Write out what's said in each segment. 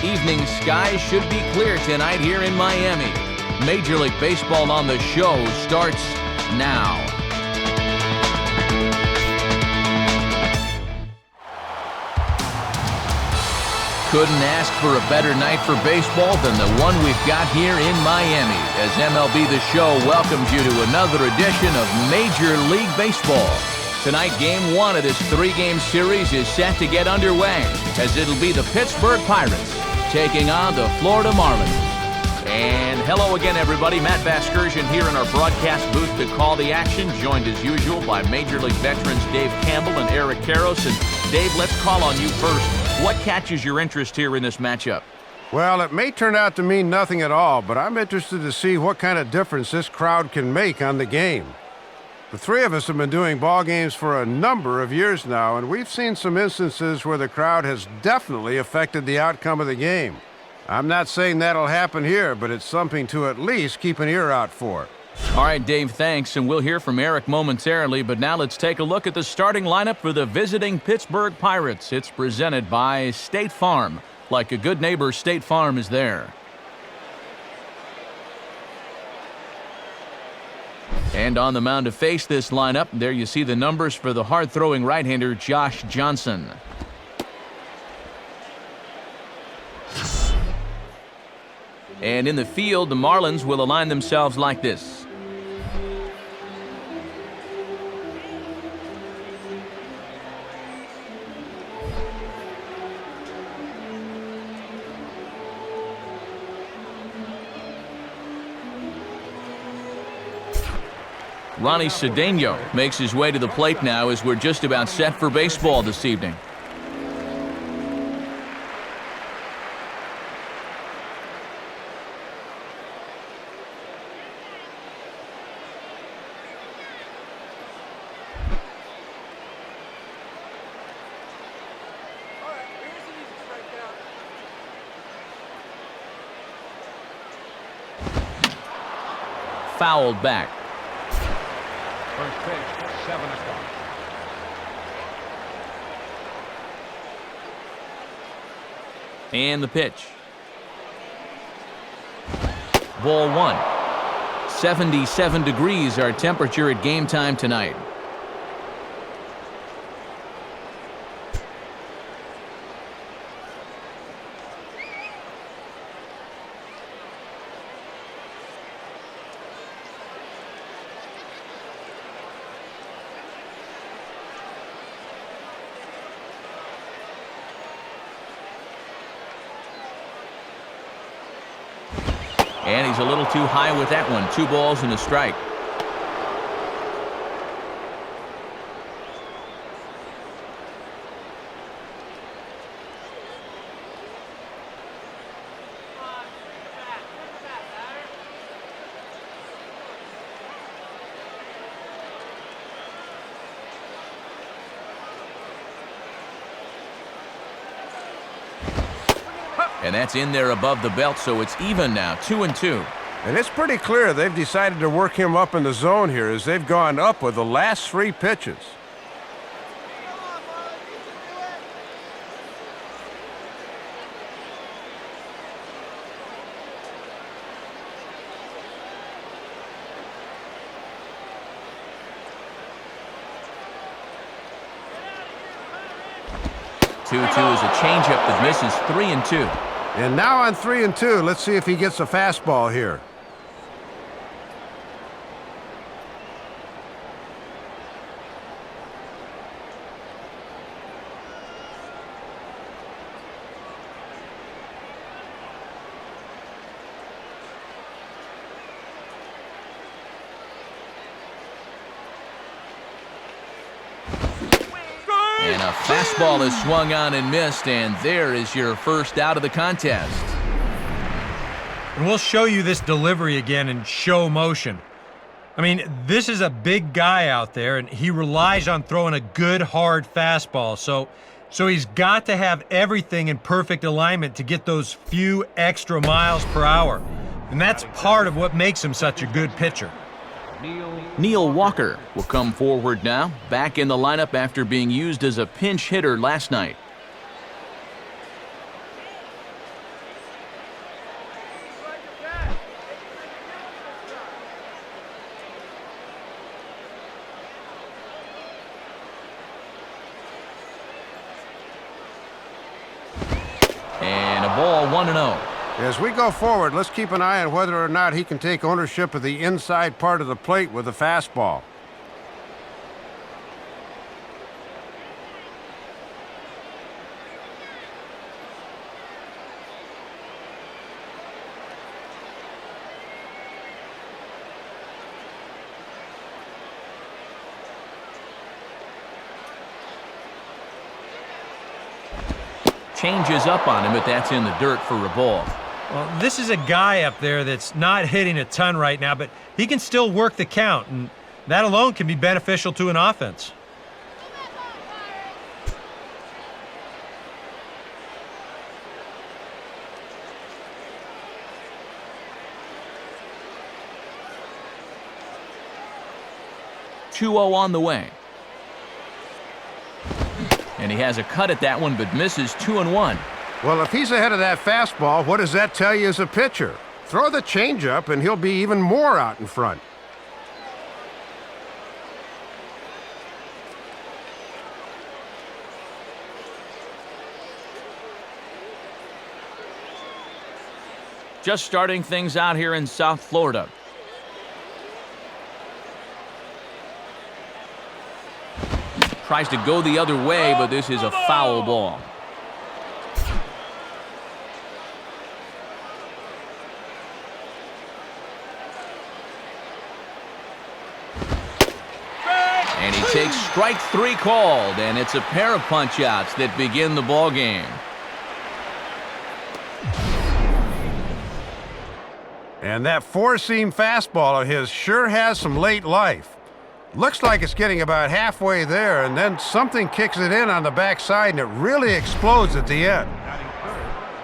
Evening skies should be clear tonight here in Miami. Major League Baseball on the show starts now. Couldn't ask for a better night for baseball than the one we've got here in Miami, as MLB The Show welcomes you to another edition of Major League Baseball. Tonight, Game 1 of this 3-game series is set to get underway, as it'll be the Pittsburgh Pirates taking on the Florida Marlins. And hello again, everybody. Matt Vasgersian here in our broadcast booth to call the action, joined as usual by Major League veterans Dave Campbell and Eric Karros. And Dave, let's call on you first. What catches your interest here in this matchup? Well, it may turn out to mean nothing at all, but I'm interested to see what kind of difference this crowd can make on the game. The three of us have been doing ball games for a number of years now, and we've seen some instances where the crowd has definitely affected the outcome of the game. I'm not saying that'll happen here, but it's something to at least keep an ear out for. All right, Dave, thanks, and we'll hear from Eric momentarily, but now let's take a look at the starting lineup for the visiting Pittsburgh Pirates. It's presented by State Farm. Like a good neighbor, State Farm is there. And on the mound to face this lineup, there you see the numbers for the hard-throwing right-hander Josh Johnson. And in the field, the Marlins will align themselves like this. Ronnie Cedeno makes his way to the plate now as we're just about set for baseball this evening. Fouled back. First pitch, 7-0. And the pitch. Ball 1. 77 degrees our temperature at game time tonight. And he's a little too high with that one. 2 balls and a strike. And that's in there above the belt, so it's even now, 2-2. And it's pretty clear they've decided to work him up in the zone here as they've gone up with the last 3 pitches. Two is a changeup that misses. 3-2. And now on 3-2, let's see if he gets a fastball here. And a fastball is swung on and missed, and there is your first out of the contest. And we'll show you this delivery again in show motion. I mean, this is a big guy out there, and he relies on throwing a good, hard fastball. So he's got to have everything in perfect alignment to get those few extra miles per hour. And that's part of what makes him such a good pitcher. Neil Walker will come forward now, back in the lineup after being used as a pinch hitter last night. And a ball 1-0. As we go forward, let's keep an eye on whether or not he can take ownership of the inside part of the plate with a fastball. Changes up on him, but that's in the dirt for a ball. Well, this is a guy up there that's not hitting a ton right now, but he can still work the count, and that alone can be beneficial to an offense. (2-0) on the way. And he has a cut at that one, but misses 2-1. Well, if he's ahead of that fastball, what does that tell you as a pitcher? Throw the changeup, and he'll be even more out in front. Just starting things out here in South Florida. Tries to go the other way, but this is a foul ball. And he takes strike 3 called, and it's a pair of punch-outs that begin the ball game. And that four-seam fastball of his sure has some late life. Looks like it's getting about halfway there, and then something kicks it in on the backside, and it really explodes at the end.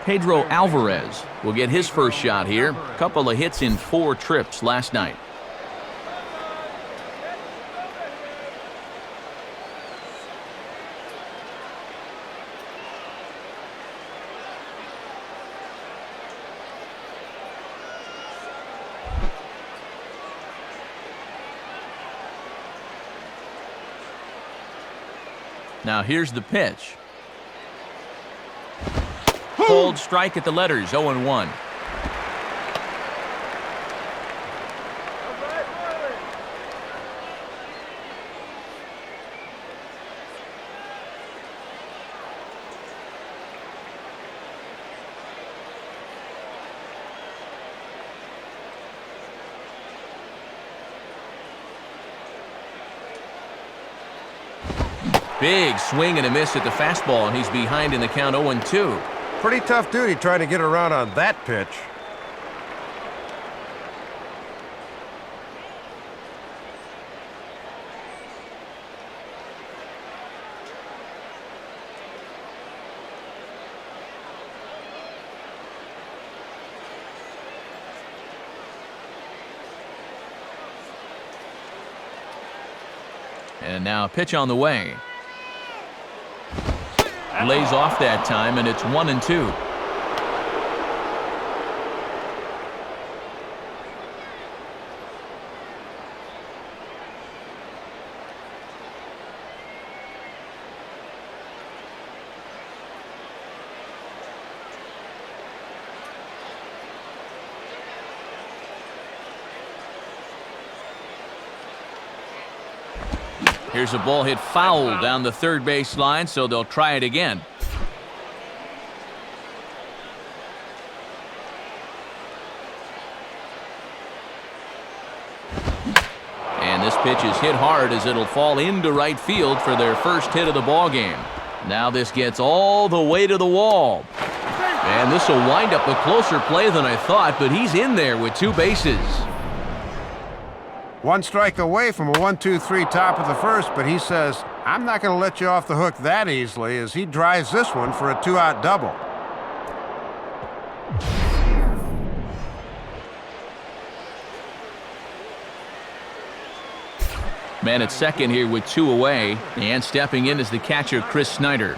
Pedro Alvarez will get his first shot here. Couple of hits in 4 trips last night. Now here's the pitch. Cold strike at the letters, 0-1. Big swing and a miss at the fastball, and he's behind in the count 0-2. Pretty tough duty trying to get around on that pitch. And now a pitch on the way. Lays off that time, and it's 1-2. Here's a ball hit foul down the third base line, so they'll try it again. And this pitch is hit hard as it'll fall into right field for their first hit of the ball game. Now this gets all the way to the wall. And this will wind up a closer play than I thought, but he's in there with 2 bases. 1 strike away from a 1-2-3 top of the first, but he says, I'm not going to let you off the hook that easily, as he drives this one for a 2-out double. Man at second here with 2 away, and stepping in is the catcher, Chris Snyder.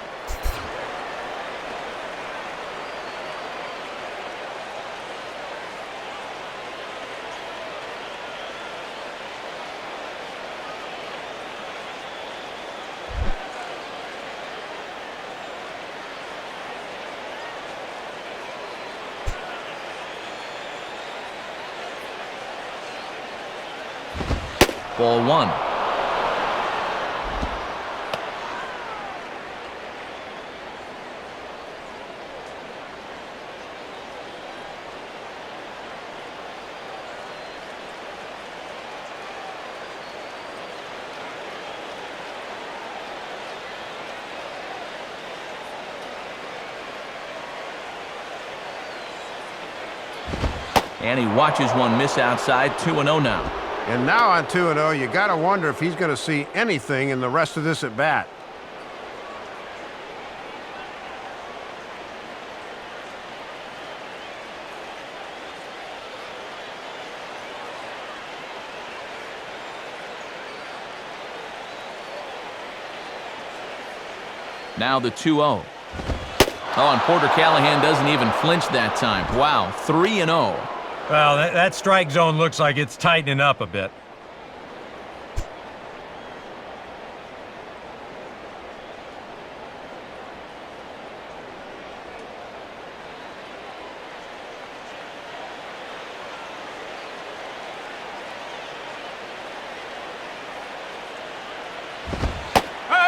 Ball one. And he watches one miss outside. 2-0 now. And now on 2-0, you got to wonder if he's going to see anything in the rest of this at bat. Now the 2-0. Oh, and Porter Callahan doesn't even flinch that time. Wow, 3-0. Well, that strike zone looks like it's tightening up a bit.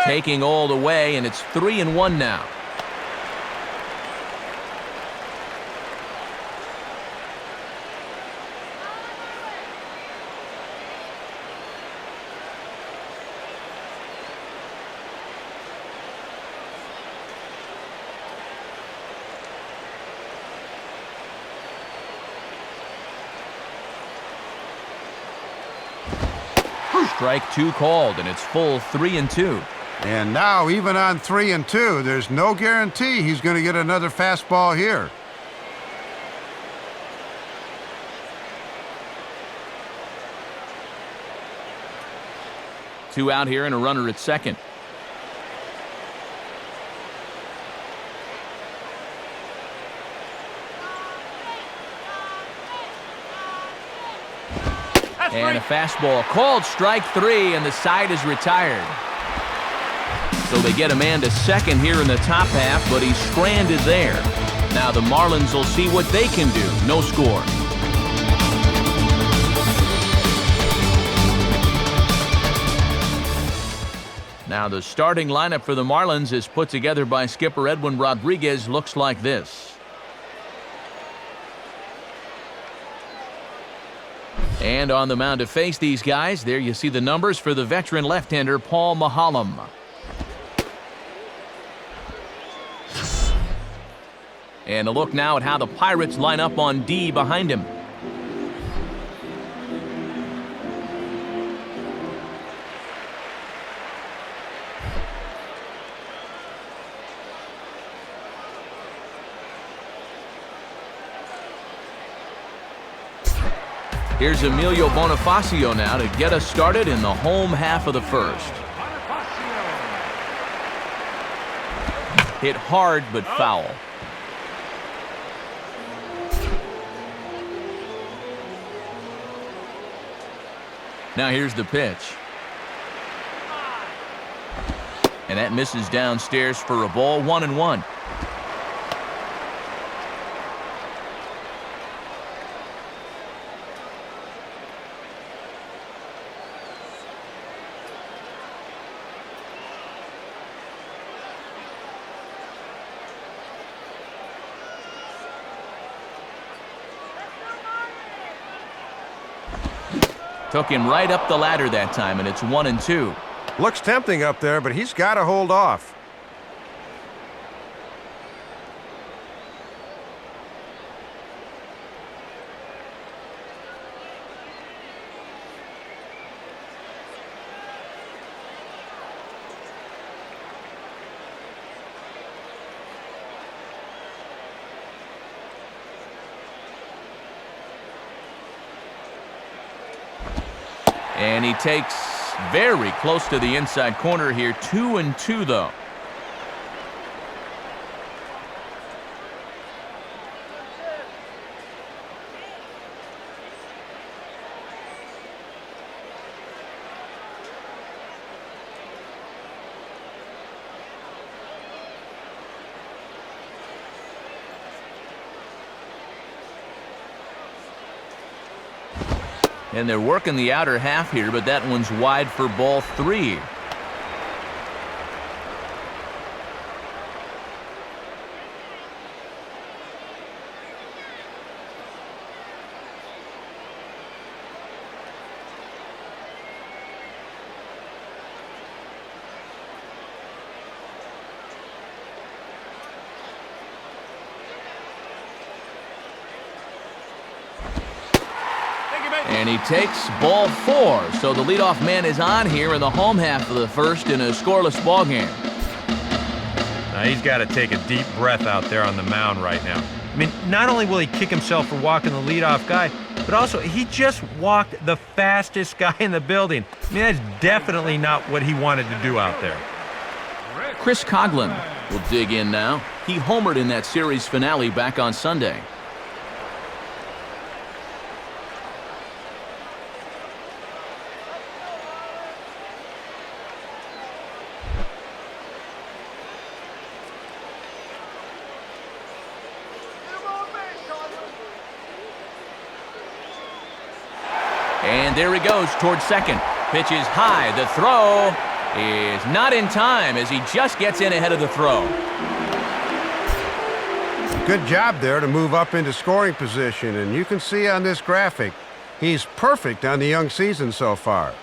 Taking all the way, and it's 3-1 now. Strike two called, and it's full 3-2. And now, even on 3-2, there's no guarantee he's going to get another fastball here. Two out here and a runner at second. And a fastball called strike three, and the side is retired. So they get a man to second here in the top half, but he's stranded there. Now the Marlins will see what they can do. No score. Now the starting lineup for the Marlins is put together by skipper Edwin Rodriguez. Looks like this. And on the mound to face these guys, there you see the numbers for the veteran left-hander Paul Maholm. And a look now at how the Pirates line up on D behind him. Here's Emilio Bonifacio now to get us started in the home half of the first. Hit hard but foul. Now here's the pitch. And that misses downstairs for a ball. 1-1. Took him right up the ladder that time, and it's 1-2. Looks tempting up there, but he's got to hold off. And he takes very close to the inside corner here. 2-2 though. And they're working the outer half here, but that one's wide for ball 3. And he takes ball 4. So the leadoff man is on here in the home half of the first in a scoreless ball game. Now he's got to take a deep breath out there on the mound right now. I mean, not only will he kick himself for walking the leadoff guy, but also he just walked the fastest guy in the building. I mean, that's definitely not what he wanted to do out there. Chris Coughlin will dig in now. He homered in that series finale back on Sunday. And there he goes towards second. Pitch is high. The throw is not in time as he just gets in ahead of the throw. Good job there to move up into scoring position, and you can see on this graphic, he's perfect on the young season so far.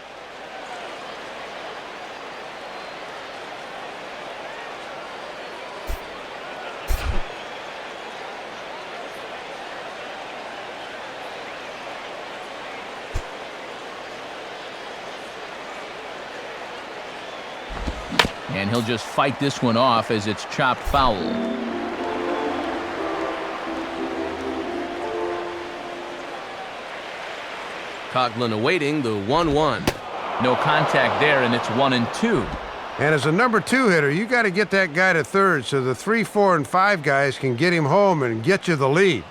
And he'll just fight this one off as it's chopped foul. Coughlin awaiting the 1-1. No contact there, and it's 1-2. And as a number 2 hitter, you got to get that guy to third so the 3, 4, and 5 guys can get him home and get you the lead.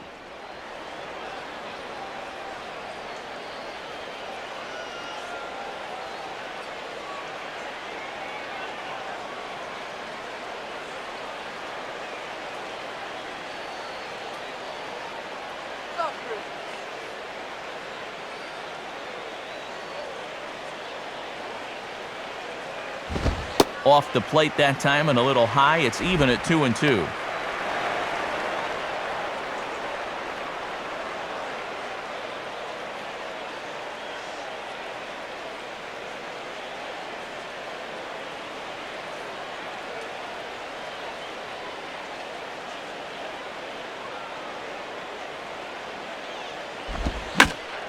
Off the plate that time and a little high. It's even at 2-2.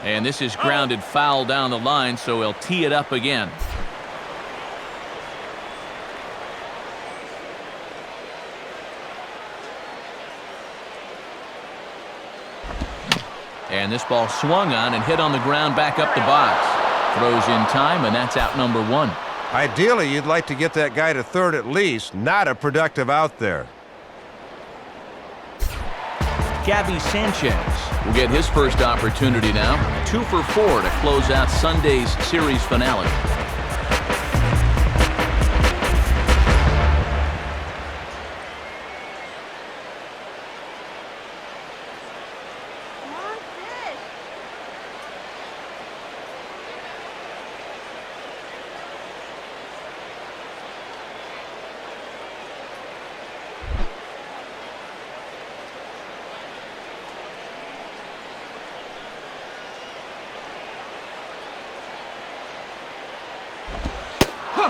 And this is grounded foul down the line, so he'll tee it up again. And this ball swung on and hit on the ground back up the box. Throws in time, and that's out number 1. Ideally, you'd like to get that guy to third at least, not a productive out there. Gabby Sanchez will get his first opportunity now. 2 for 4 to close out Sunday's series finale.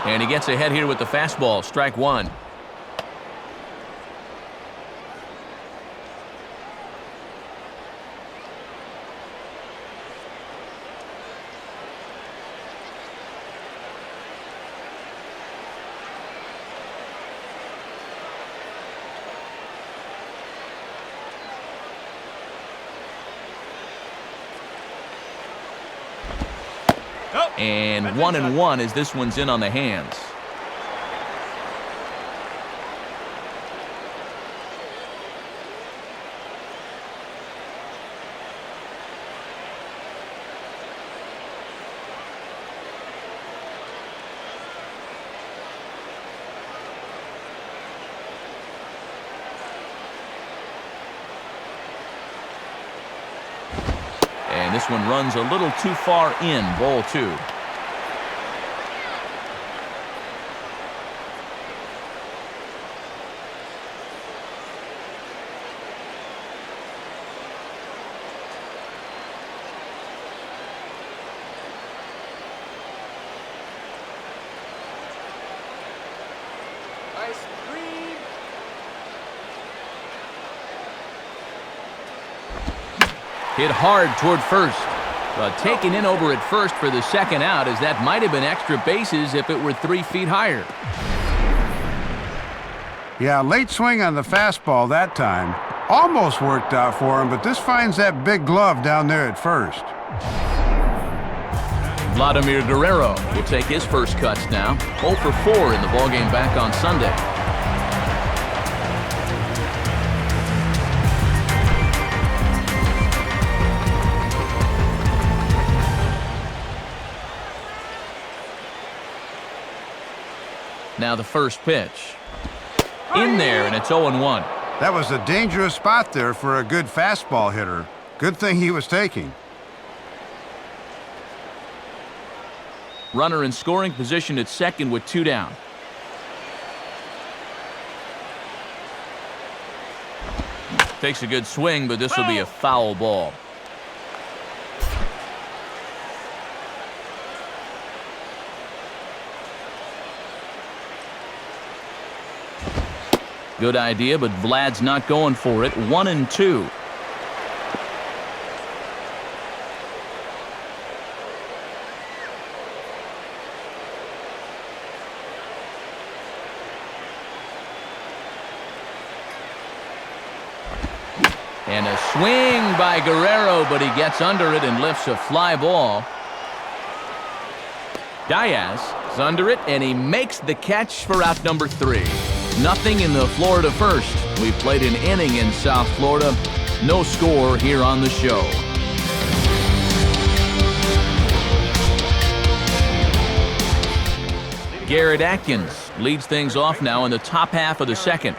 And he gets ahead here with the fastball. Strike 1. And 1-1 as this one's in on the hands. And this one runs a little too far in, ball 2. Hit hard toward first, but taken in over at first for the second out, as that might have been extra bases if it were 3 feet higher. Yeah, late swing on the fastball that time. Almost worked out for him, but this finds that big glove down there at first. Vladimir Guerrero will take his first cuts now. 0 for 4 in the ballgame back on Sunday. Now the first pitch. In there, and it's 0-1. That was a dangerous spot there for a good fastball hitter. Good thing he was taking. Runner in scoring position at second with 2 down. Takes a good swing, but this will be a foul ball. Good idea, but Vlad's not going for it. 1-2. And a swing by Guerrero, but he gets under it and lifts a fly ball. Diaz is under it, and he makes the catch for out number 3. Nothing in the Florida first. We played an inning in South Florida. No score here on the show. Garrett Atkins leads things off now in the top half of the second.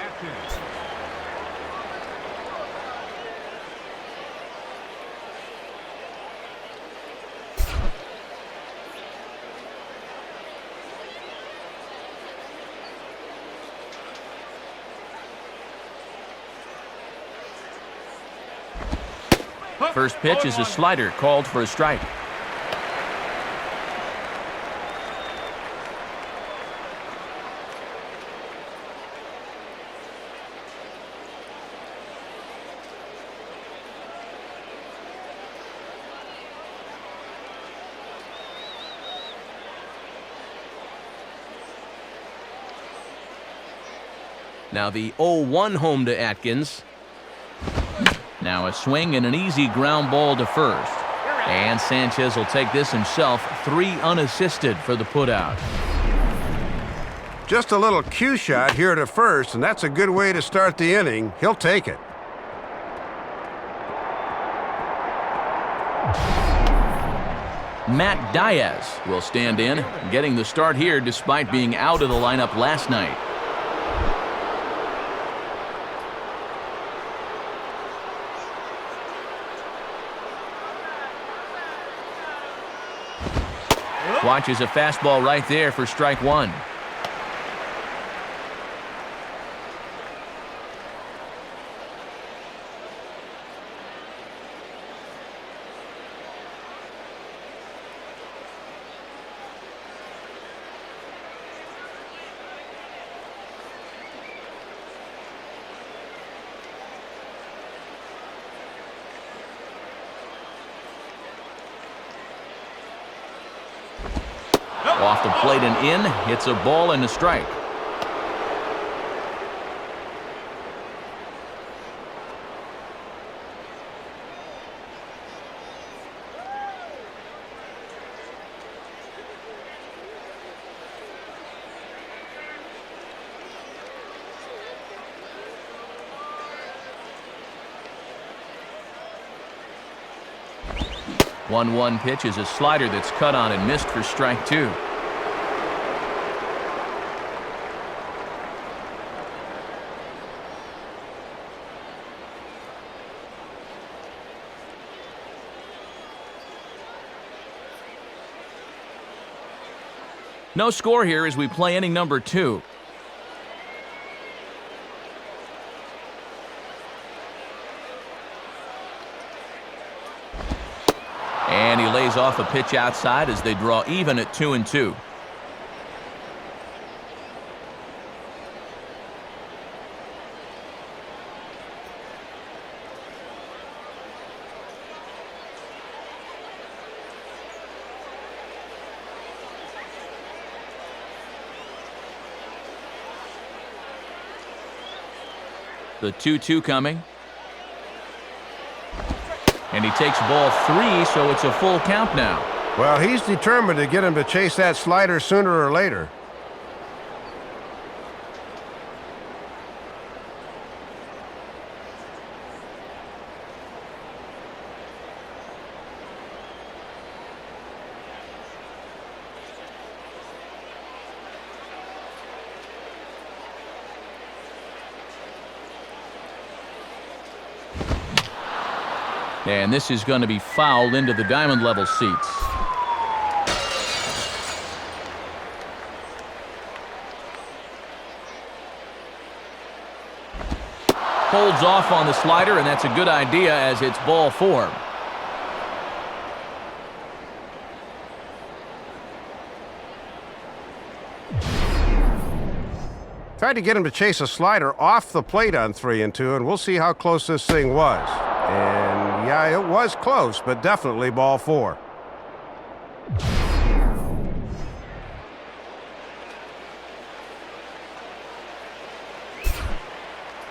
First pitch is a slider called for a strike. Now the 0-1 home to Atkins. Now a swing and an easy ground ball to first. And Sanchez will take this himself. 3 unassisted for the putout. Just a little cue shot here to first, and that's a good way to start the inning. He'll take it. Matt Diaz will stand in, getting the start here despite being out of the lineup last night. Watches a fastball right there for strike 1. Off the plate and in, hits a ball and a strike. One pitch is a slider that's cut on and missed for strike 2. No score here as we play inning number 2. And he lays off a pitch outside as they draw even at 2-2. The 2-2 coming. And he takes ball 3, so it's a full count now. Well, he's determined to get him to chase that slider sooner or later. And this is going to be fouled into the diamond level seats. Holds off on the slider, and that's a good idea as it's ball 4. Tried to get him to chase a slider off the plate on 3-2, and we'll see how close this thing was. And yeah, it was close, but definitely ball 4.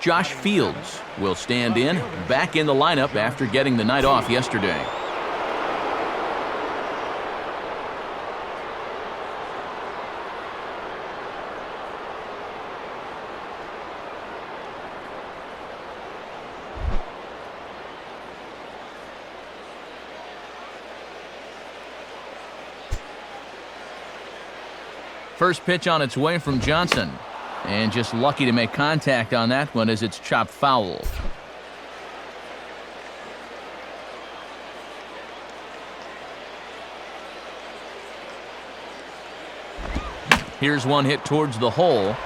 Josh Fields will stand in, back in the lineup after getting the night off yesterday. First pitch on its way from Johnson. And just lucky to make contact on that one as it's chopped foul. Here's one hit towards the hole.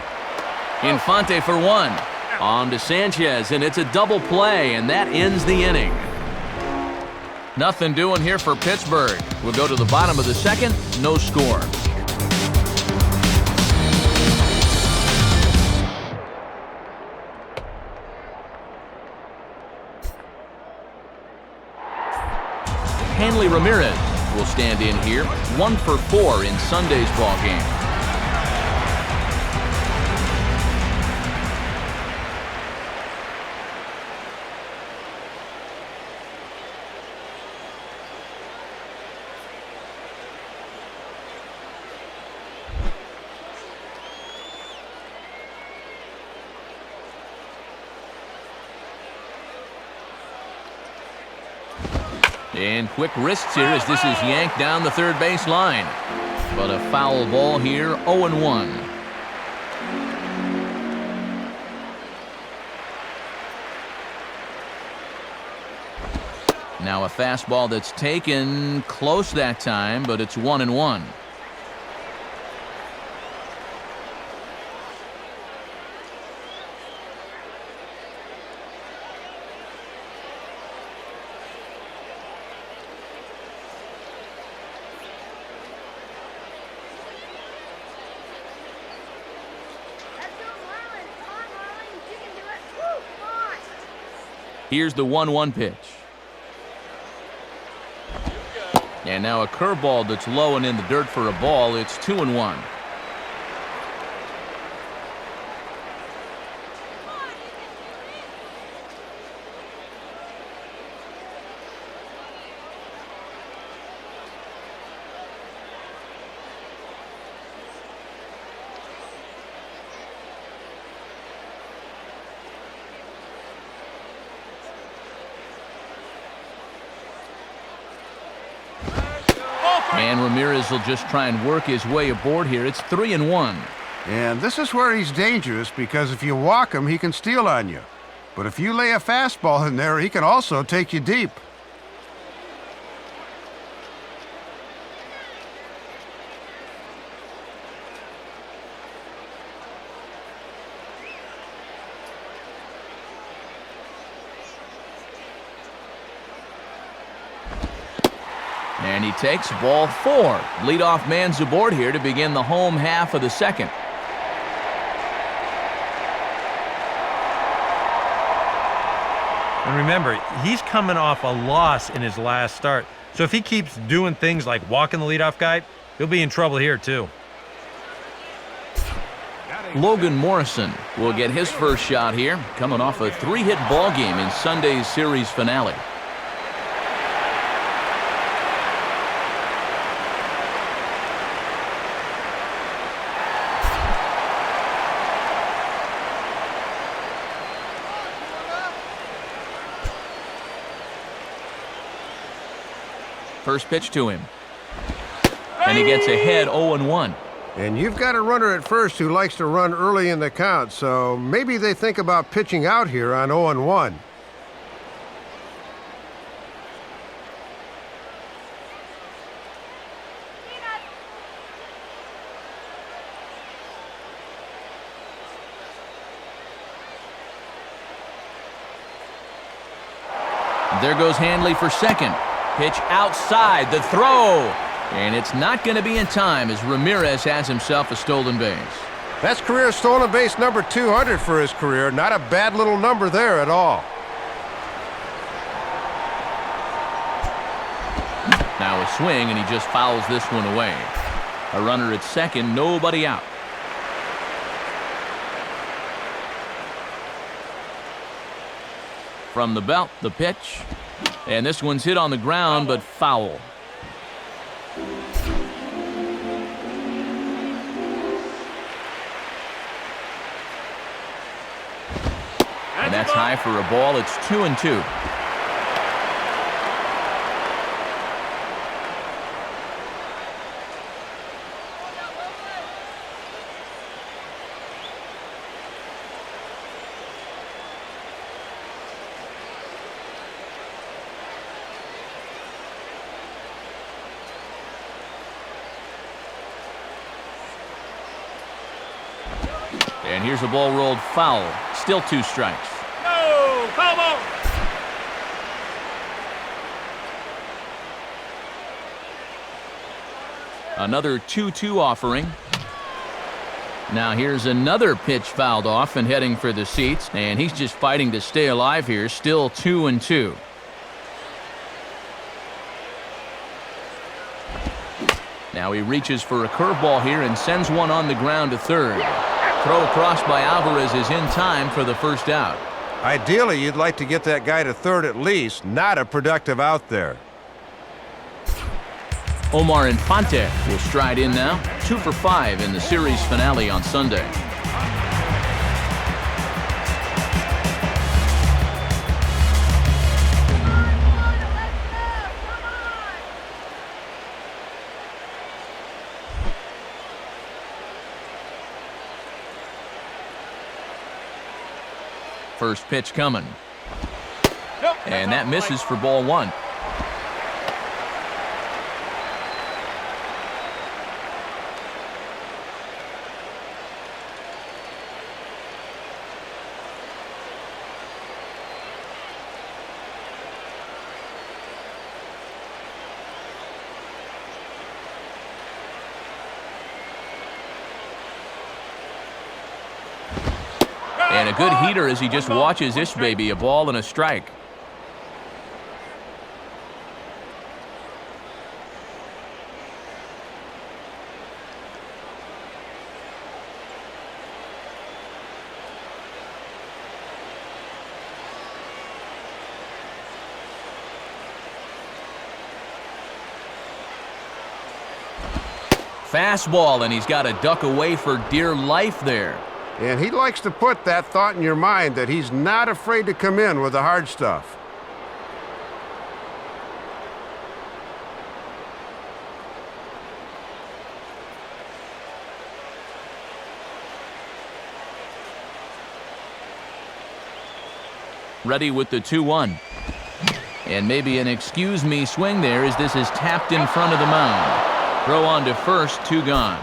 Infante for 1. On to Sanchez, and it's a double play, and that ends the inning. Nothing doing here for Pittsburgh. We'll go to the bottom of the second, no score. Hanley Ramirez will stand in here, 1 for 4 in Sunday's ball game. And quick wrists here as this is yanked down the third base line. But a foul ball here, 0-1. Now a fastball that's taken close that time, but it's 1-1. Here's the 1-1 pitch. And now a curveball that's low and in the dirt for a ball. It's 2-1. And Ramirez will just try and work his way aboard here. It's 3-1. And this is where he's dangerous because if you walk him, he can steal on you. But if you lay a fastball in there, he can also take you deep. And he takes ball 4. Leadoff man's aboard here to begin the home half of the second. And remember, he's coming off a loss in his last start. So if he keeps doing things like walking the leadoff guy, he'll be in trouble here too. Logan Morrison will get his first shot here, coming off a 3-hit ball game in Sunday's series finale. First pitch to him. And he gets ahead 0-1. And you've got a runner at first who likes to run early in the count, so maybe they think about pitching out here on 0-1. There goes Hanley for second. Pitch outside, the throw. And it's not going to be in time as Ramirez has himself a stolen base. That's career stolen base number 200 for his career. Not a bad little number there at all. Now a swing, and he just fouls this one away. A runner at second, nobody out. From the belt, the pitch. And this one's hit on the ground, but foul. And that's high for a ball. It's 2-2. And here's a ball rolled foul. Still 2 strikes. No, come on. Another 2-2 offering. Now here's another pitch fouled off and heading for the seats. And he's just fighting to stay alive here. Still 2-2. Now he reaches for a curveball here and sends one on the ground to third. Throw across by Alvarez is in time for the first out. Ideally, you'd like to get that guy to third at least. Not a productive out there. Omar Infante will stride in now. 2 for 5 in the series finale on Sunday. First pitch coming. And that misses for ball 1. And a good heater as he just watches this baby, a ball and a strike. Fastball, and he's got to duck away for dear life there. And he likes to put that thought in your mind that he's not afraid to come in with the hard stuff. Ready with the 2-1. And maybe an excuse me swing there as this is tapped in front of the mound. Throw on to first, 2 gone.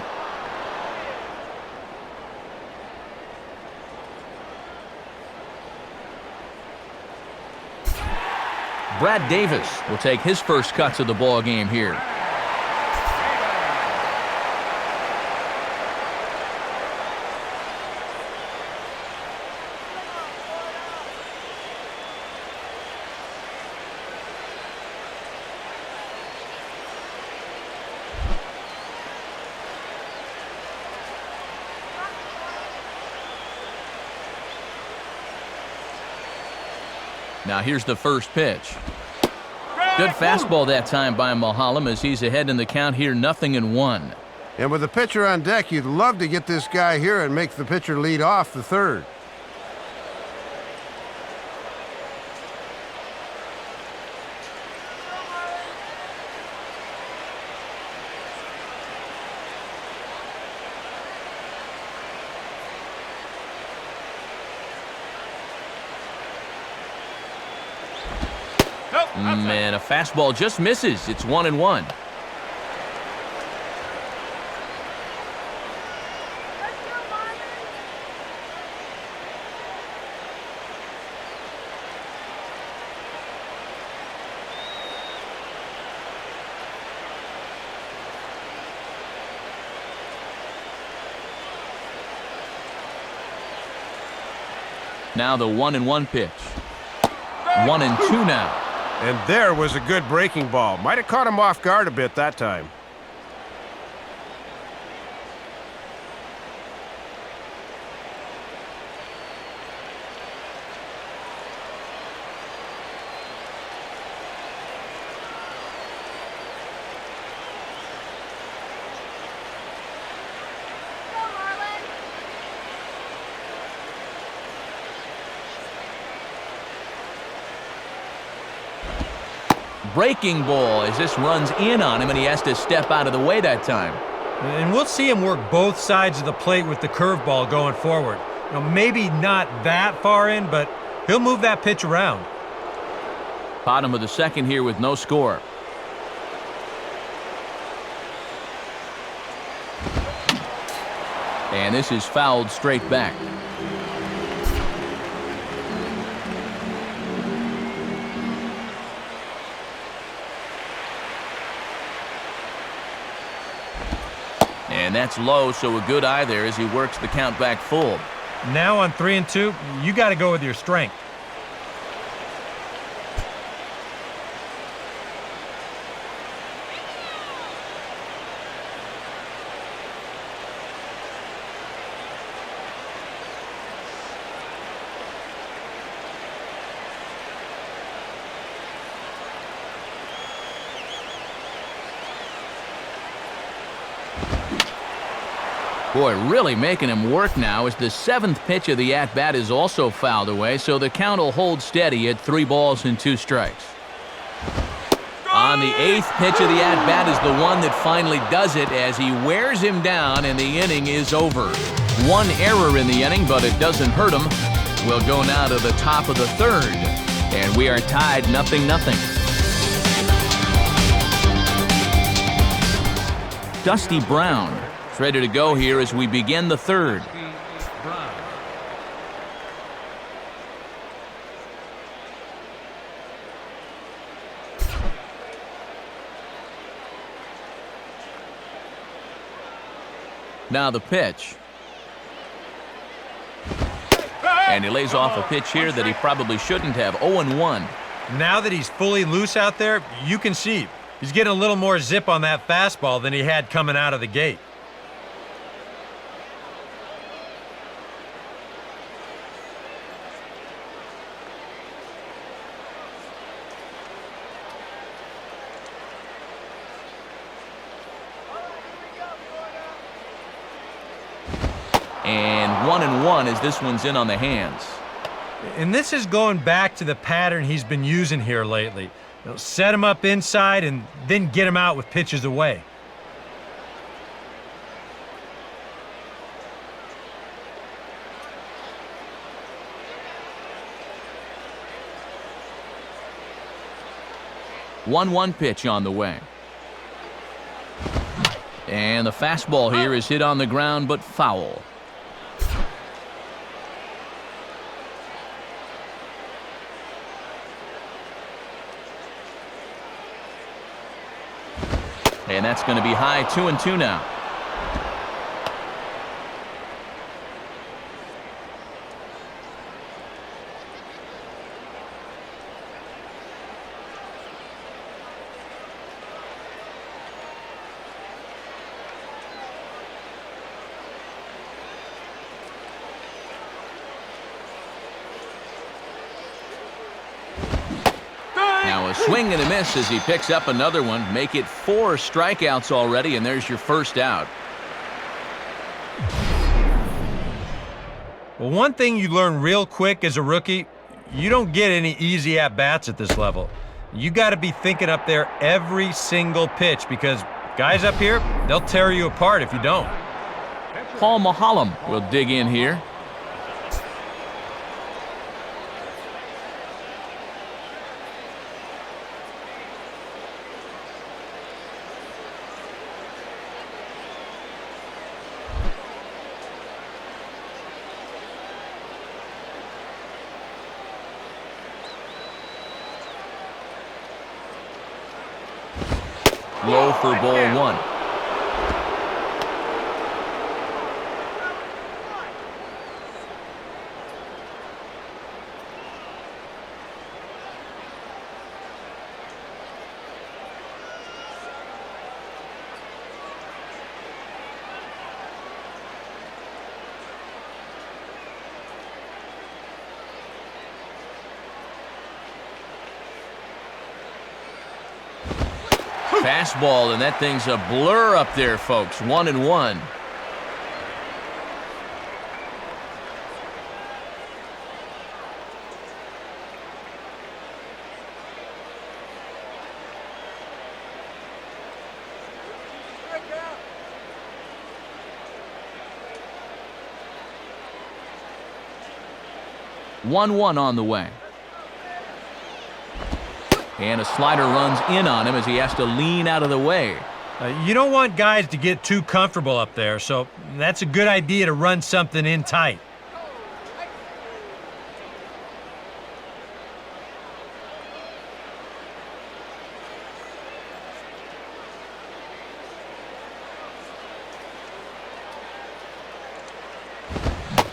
Brad Davis will take his first cuts of the ball game here. Now here's the first pitch. Good fastball that time by Mulholland as he's ahead in the count here, 0-1. And with the pitcher on deck, you'd love to get this guy here and make the pitcher lead off the third. And a fastball just misses. It's 1-1. Now the 1-1 pitch. 1-2 now. And there was a good breaking ball. Might have caught him off guard a bit that time. Breaking ball as this runs in on him, and he has to step out of the way that time. And we'll see him work both sides of the plate with the curveball going forward. Maybe not that far in, but he'll move that pitch around. Bottom of the second here with no score. And this is fouled straight back. And that's low, so a good eye there as he works the count back full. Now on 3-2, you got to go with your strength. Boy, really making him work now as the seventh pitch of the at-bat is also fouled away, so the count will hold steady at 3 balls and 2 strikes. On the 8th pitch of the at-bat is the one that finally does it as he wears him down and the inning is over. 1 error in the inning, but it doesn't hurt him. We'll go now to the top of the 3rd, and we are tied 0-0. Dusty Brown ready to go here as we begin the 3rd. Now the pitch. And he lays off a pitch here that he probably shouldn't have. 0-1. Now that he's fully loose out there, you can see he's getting a little more zip on that fastball than he had coming out of the gate. And 1-1 as this one's in on the hands. And this is going back to the pattern he's been using here lately. Set him up inside and then get him out with pitches away. One pitch on the way. And the fastball here is hit on the ground but foul. And that's going to be high, 2-2 now. Now a swing and a miss as he picks up another one. Make it 4 strikeouts already, and there's your first out. Well, one thing you learn real quick as a rookie, you don't get any easy at-bats at this level. You got to be thinking up there every single pitch because guys up here, they'll tear you apart if you don't. Paul Mahalam will dig in here. Low for ball 1. Fastball, and that thing's a blur up there, folks. 1-1. One on the way. And a slider runs in on him as he has to lean out of the way. You don't want guys to get too comfortable up there, so that's a good idea to run something in tight.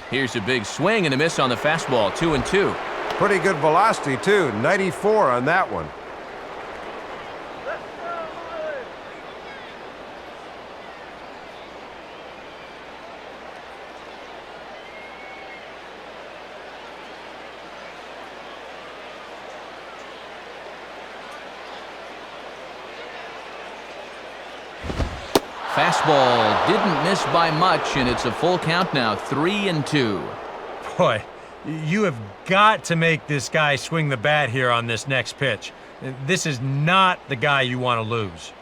Here's a big swing and a miss on the fastball, 2-2. Pretty good velocity, too. 94 on that one. Fastball didn't miss by much, and it's a full count now, 3-2. Boy, you have got to make this guy swing the bat here on this next pitch. This is not the guy you want to lose.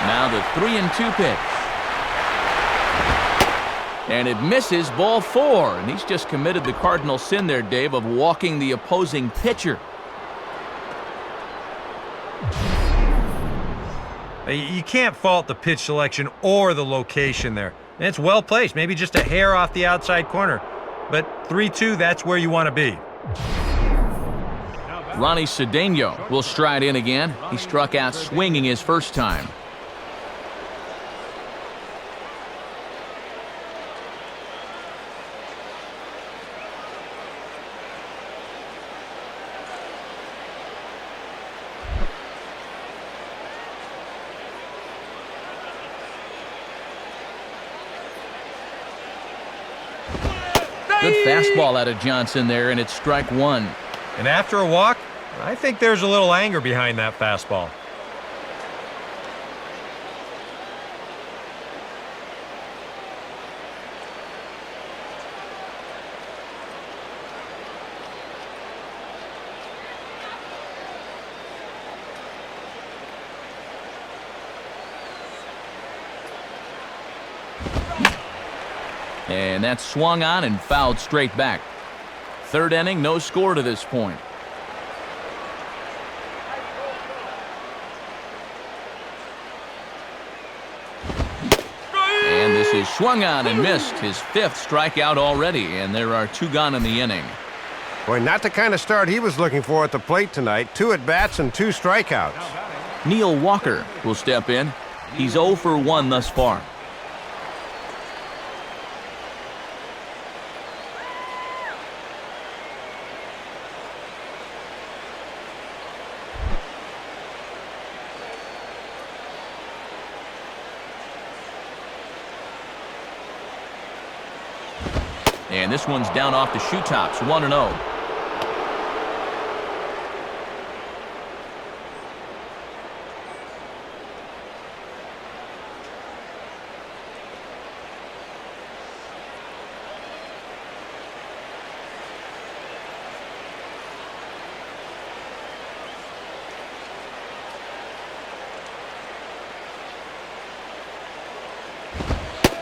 Now the 3-2 pitch. And it misses, ball 4. And he's just committed the cardinal sin there, Dave, of walking the opposing pitcher. You can't fault the pitch selection or the location there. And it's well placed, maybe just a hair off the outside corner. But 3-2, that's where you want to be. Ronnie Cedeno will stride in again. He struck out swinging his first time. Good fastball out of Johnson there, and it's strike 1. And after a walk, I think there's a little anger behind that fastball. And that's swung on and fouled straight back. Third inning, no score to this point. And this is swung on and missed. His 5th strikeout already, and there are 2 gone in the inning. Boy, not the kind of start he was looking for at the plate tonight. 2 at-bats and 2 strikeouts. Neil Walker will step in. He's 0 for 1 thus far. And this one's down off the shoe tops, 1-0.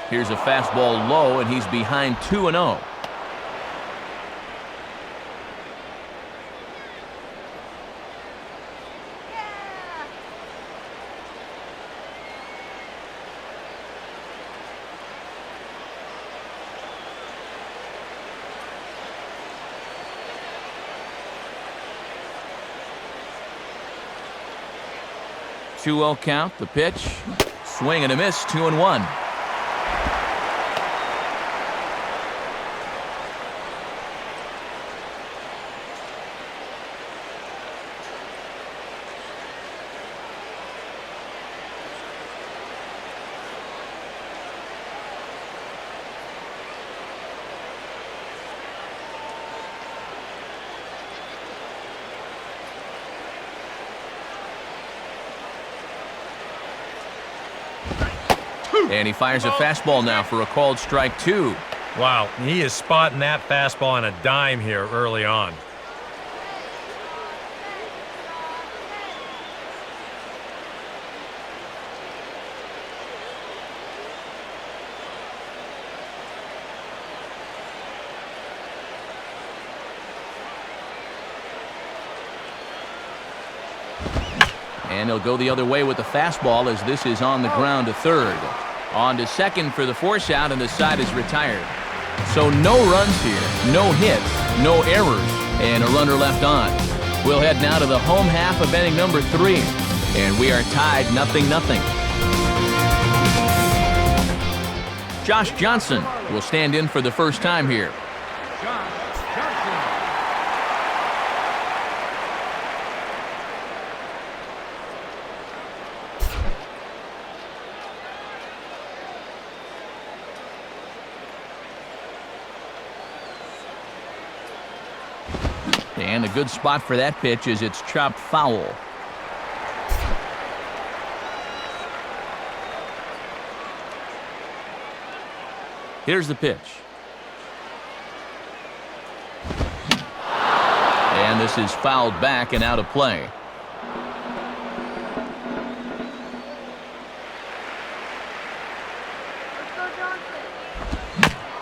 Here's a fastball low, and he's behind 2-0. Two-0 count, the pitch, swing and a miss, 2-1. And he fires a fastball now for a called strike 2. Wow, he is spotting that fastball on a dime here early on. And he'll go the other way with the fastball as this is on the ground to third. On to second for the force out, and the side is retired. So no runs here, no hits, no errors, and a runner left on. We'll head now to the home half of inning number 3, and we are tied 0-0. Josh Johnson will stand in for the first time here. And a good spot for that pitch as it's chopped foul. Here's the pitch. And this is fouled back and out of play.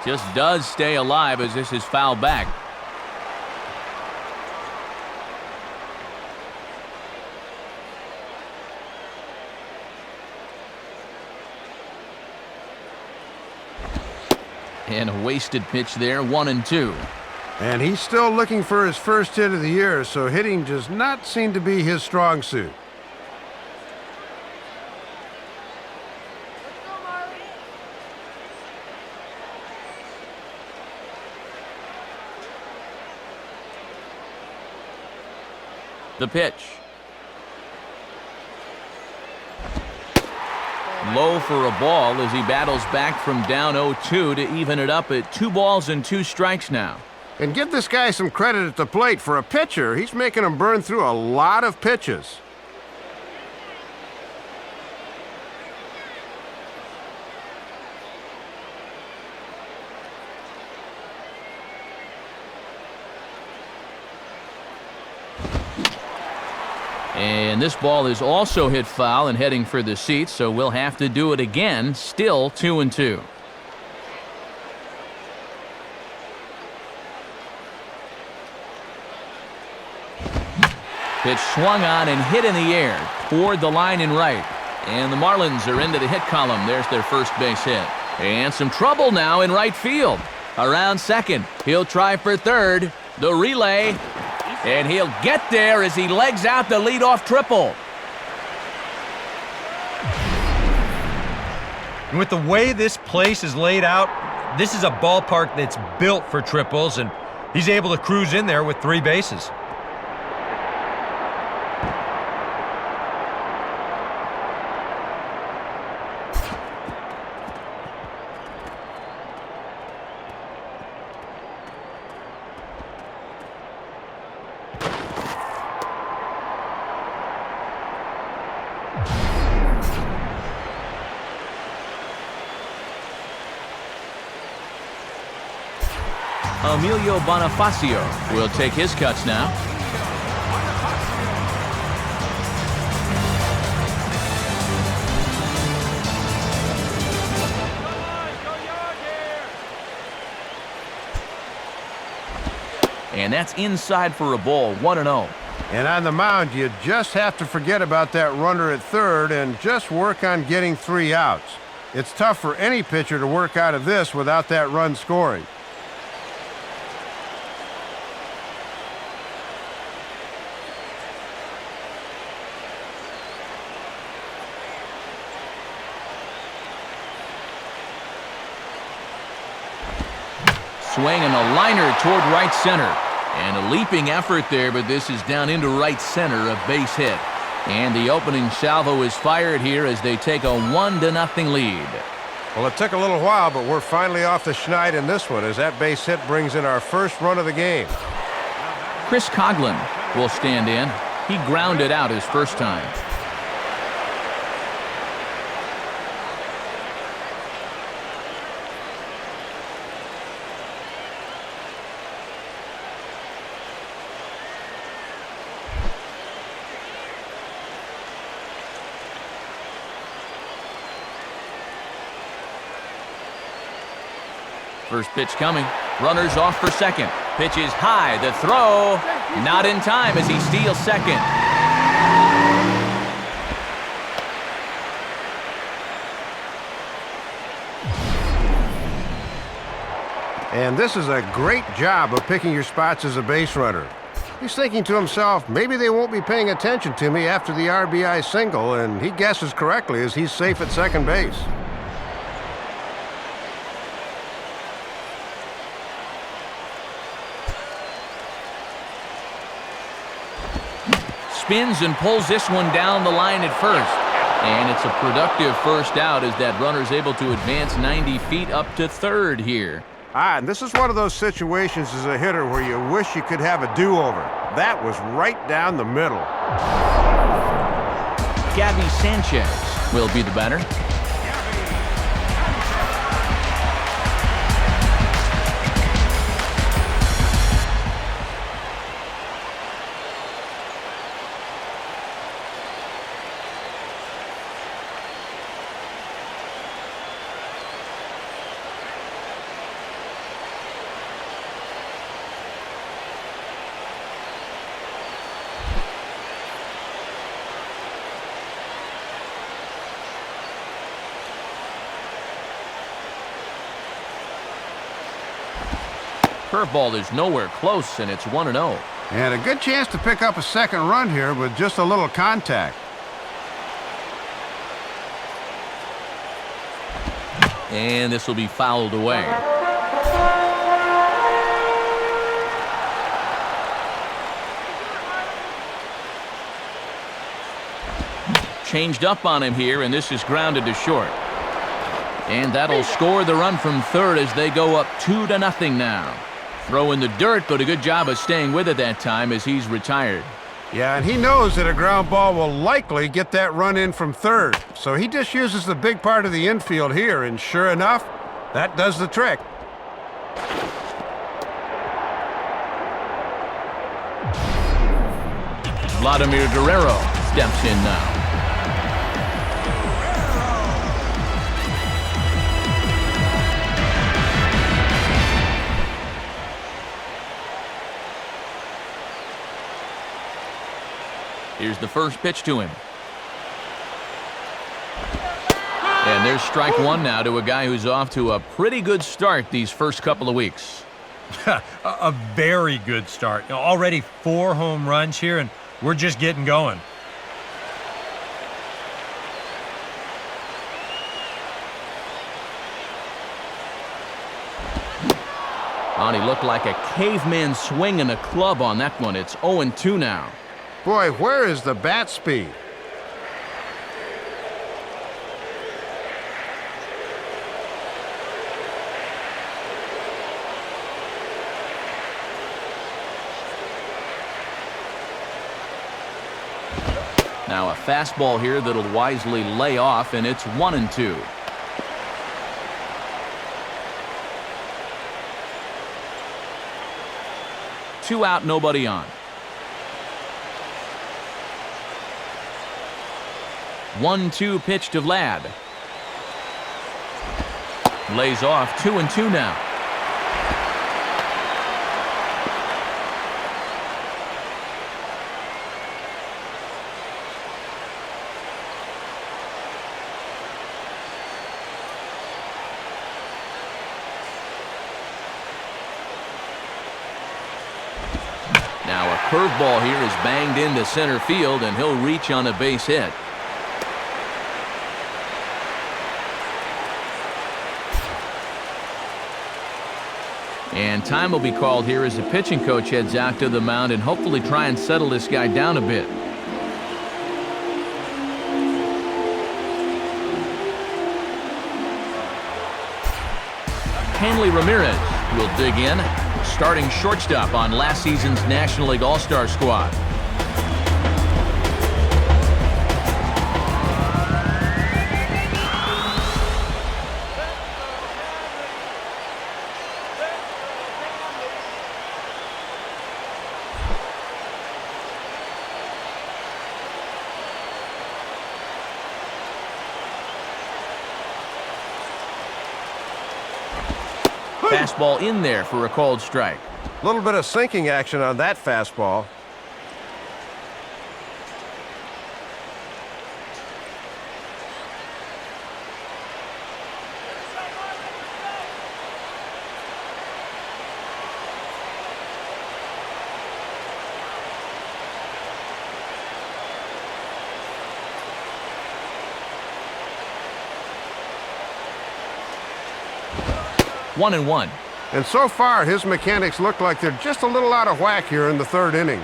Just does stay alive as this is fouled back. And a wasted pitch there, 1-2. And he's still looking for his first hit of the year, so hitting does not seem to be his strong suit. The pitch. Low for a ball as he battles back from down 0-2 to even it up at 2 balls and 2 strikes now. And give this guy some credit at the plate. For a pitcher, he's making him burn through a lot of pitches. And this ball is also hit foul and heading for the seats, so we'll have to do it again. Still 2-2. Pitch swung on and hit in the air toward the line and right. And the Marlins are into the hit column. There's their first base hit. And some trouble now in right field. Around second, he'll try for third. The relay, and he'll get there as he legs out the leadoff triple. And with the way this place is laid out, this is a ballpark that's built for triples, and he's able to cruise in there with 3 bases. Emilio Bonifacio will take his cuts now. And that's inside for a ball, 1-0. And on the mound, you just have to forget about that runner at third and just work on getting 3 outs. It's tough for any pitcher to work out of this without that run scoring. Swing and a liner toward right center. And a leaping effort there, but this is down into right center, a base hit. And the opening salvo is fired here as they take a 1-0 lead. Well, it took a little while, but we're finally off the schneid in this one as that base hit brings in our first run of the game. Chris Coughlin will stand in. He grounded out his first time. First pitch coming. Runners off for second. Pitch is high. The throw not in time as he steals second. And this is a great job of picking your spots as a base runner. He's thinking to himself, maybe they won't be paying attention to me after the RBI single, and he guesses correctly as he's safe at second base. Spins and pulls this one down the line at first. And it's a productive first out as that runner's able to advance 90 feet up to third here. And this is one of those situations as a hitter where you wish you could have a do-over. That was right down the middle. Gabby Sanchez will be the batter. Curveball is nowhere close, and it's 1-0. And a good chance to pick up a second run here with just a little contact. And this will be fouled away. Changed up on him here, and this is grounded to short. And that'll score the run from third as they go up 2-0 now. Throw in the dirt, but a good job of staying with it that time as he's retired. Yeah, and he knows that a ground ball will likely get that run in from third. So he just uses the big part of the infield here, and sure enough, that does the trick. Vladimir Guerrero steps in now. Here's the first pitch to him. And And there's strike one now to a guy who's off to a pretty good start these first couple of weeks. A very good start. Already 4 home runs here, and we're just getting going. And he looked like a caveman swinging a club on that one. It's 0-2 now. Boy, where is the bat speed? Now a fastball here that'll wisely lay off, and it's 1-2. Two out, nobody on. 1-2 pitch to Vlad. Lays off, 2-2 now. Now a curveball here is banged into center field, and he'll reach on a base hit. And time will be called here as the pitching coach heads out to the mound and hopefully try and settle this guy down a bit. Hanley Ramirez will dig in, starting shortstop on last season's National League All-Star squad. Fastball in there for a called strike. A little bit of sinking action on that fastball. One and one. And so far, his mechanics look like they're just a little out of whack here in the third inning.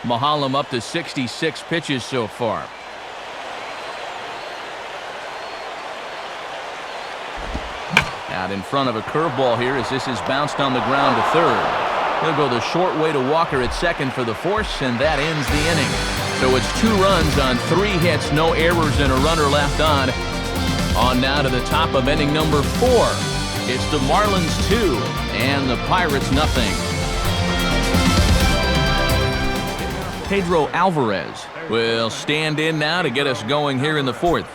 Mahalam up to 66 pitches so far. Out in front of a curveball here as this is bounced on the ground to third. He'll go the short way to Walker at second for the force, and that ends the inning. So it's 2 runs on 3 hits, no errors, and a runner left on. On now to the top of inning number 4. It's the Marlins 2 and the Pirates nothing. Pedro Alvarez will stand in now to get us going here in the 4th.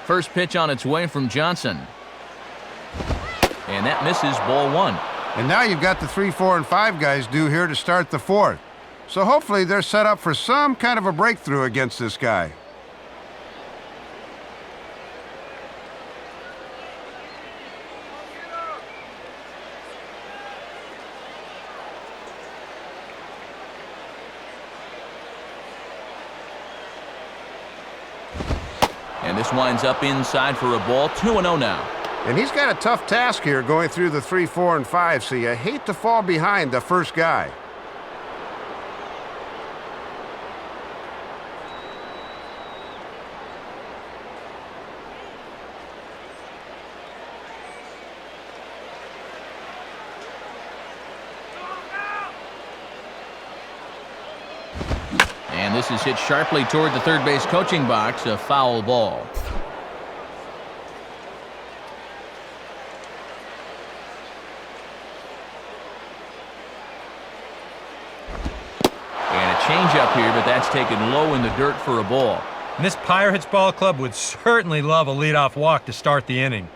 First pitch on its way from Johnson. And that misses, ball 1. And now you've got the 3, 4, and 5 guys due here to start the 4th. So hopefully they're set up for some kind of a breakthrough against this guy. And this winds up inside for a ball, 2-0 now. And he's got a tough task here going through the 3, 4, and 5, so you hate to fall behind the first guy. And this is hit sharply toward the third base coaching box, a foul ball. changeup here, but that's taken low in the dirt for a ball. And this Pirates ball club would certainly love a leadoff walk to start the inning.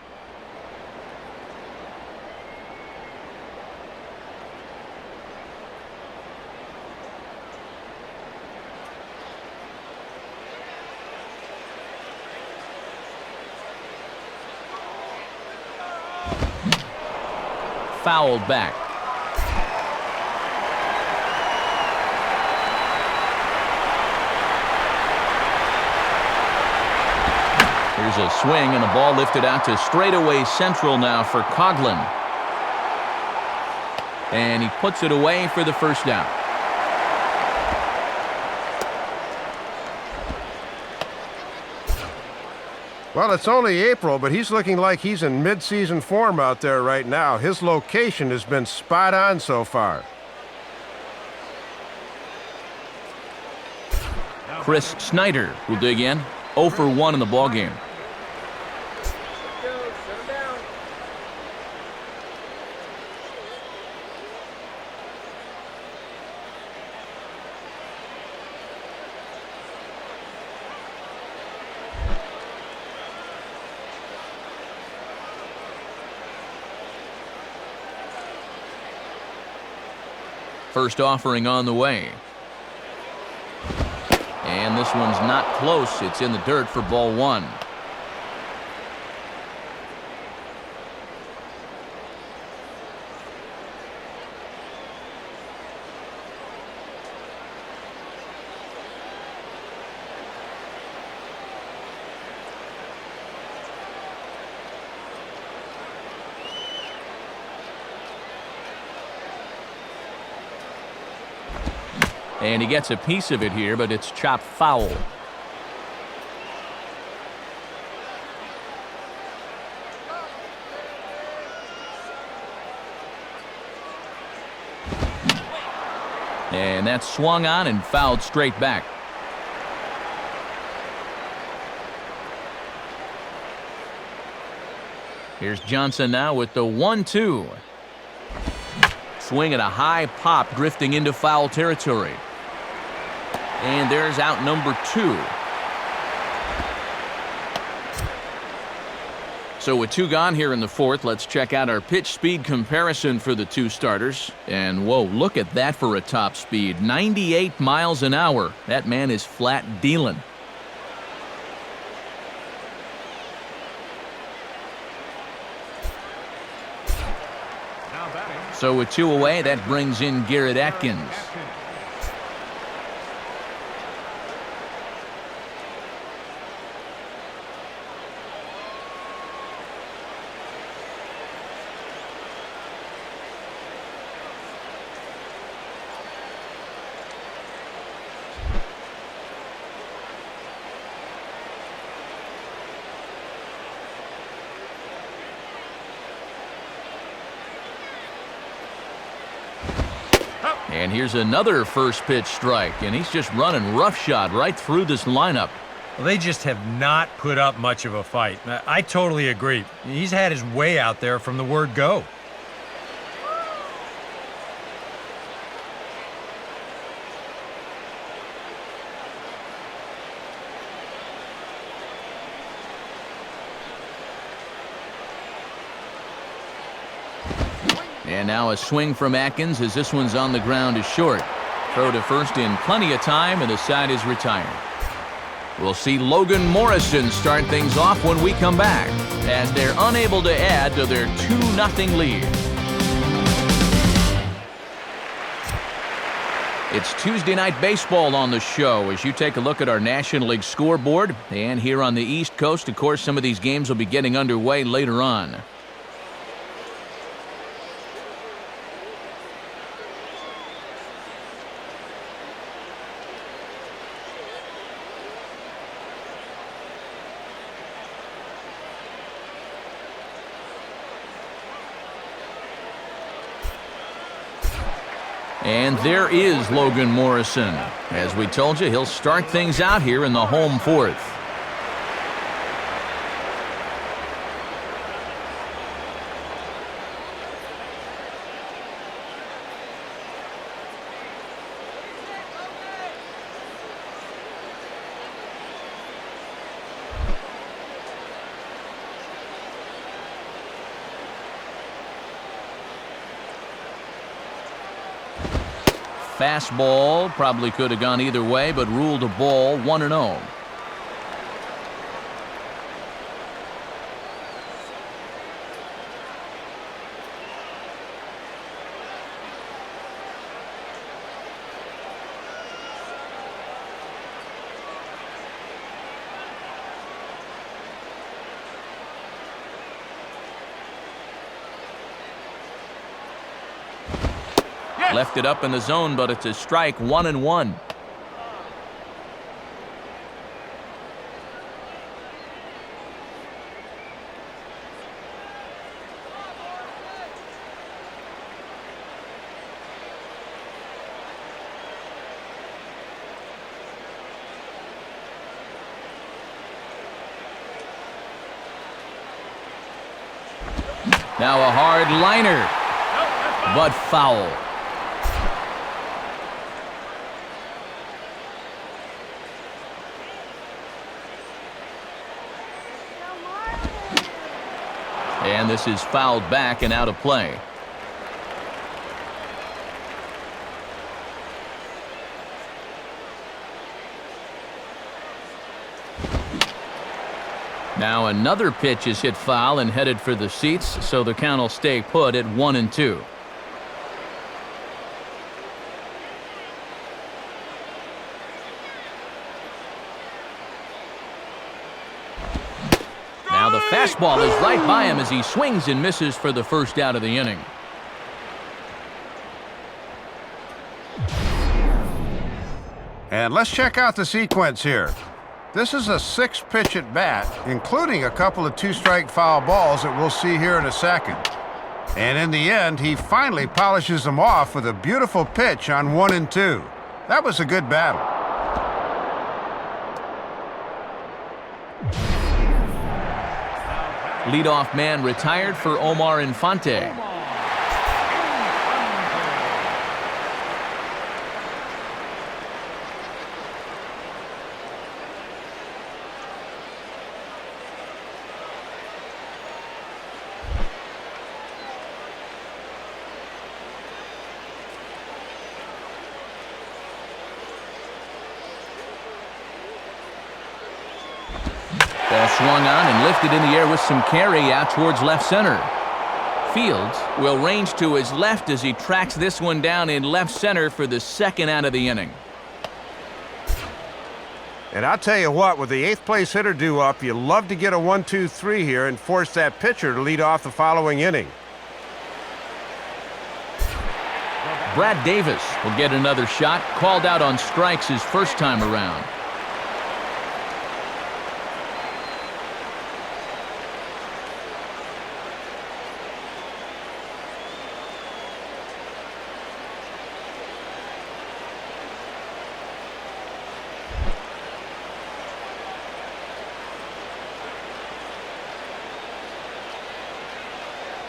Fouled back. Here's a swing and a ball lifted out to straightaway central now for Coughlin. And he puts it away for the first down. Well, it's only April, but he's looking like he's in mid-season form out there right now. His location has been spot on so far. Chris Snyder will dig in. 0 for 1 in the ballgame. First offering on the way. And this one's not close. It's in the dirt for ball 1. And he gets a piece of it here, but it's chopped foul. And that's swung on and fouled straight back. Here's Johnson now with the 1-2. Swing at a high pop, drifting into foul territory. And there's out number 2. So with 2 gone here in the 4th, let's check out our pitch speed comparison for the 2 starters. And whoa, look at that for a top speed. 98 miles an hour. That man is flat dealing. So with 2 away, that brings in Garrett Atkins. And here's another first pitch strike, and he's just running roughshod right through this lineup. Well, they just have not put up much of a fight. I totally agree. He's had his way out there from the word go. And now a swing from Atkins as this one's on the ground is short. Throw to first in plenty of time, and the side is retired. We'll see Logan Morrison start things off when we come back, as they're unable to add to their 2-0 lead. It's Tuesday Night Baseball on the show as you take a look at our National League scoreboard. And here on the East Coast, of course, some of these games will be getting underway later on. And there is Logan Morrison. As we told you, he'll start things out here in the home 4th. fastball. Probably could have gone either way, but ruled a ball, 1-0. Left it up in the zone, but it's a strike, 1-1. Now a hard liner, but foul. And this is fouled back and out of play. Now another pitch is hit foul and headed for the seats, so the count will stay put at 1-2. Now the fastball is right by him as he swings and misses for the first out of the inning. And let's check out the sequence here. This is a 6-pitch at bat, including a couple of 2-strike foul balls that we'll see here in a second. And in the end, he finally polishes them off with a beautiful pitch on 1-2. That was a good battle. Leadoff man retired for Omar Infante. Ball swung on and lifted in the air with some carry out towards left center. Fields will range to his left as he tracks this one down in left center for the second out of the inning. And I'll tell you what, with the 8th place hitter due up, you love to get a 1-2-3 here and force that pitcher to lead off the following inning. Brad Davis will get another shot, called out on strikes his first time around.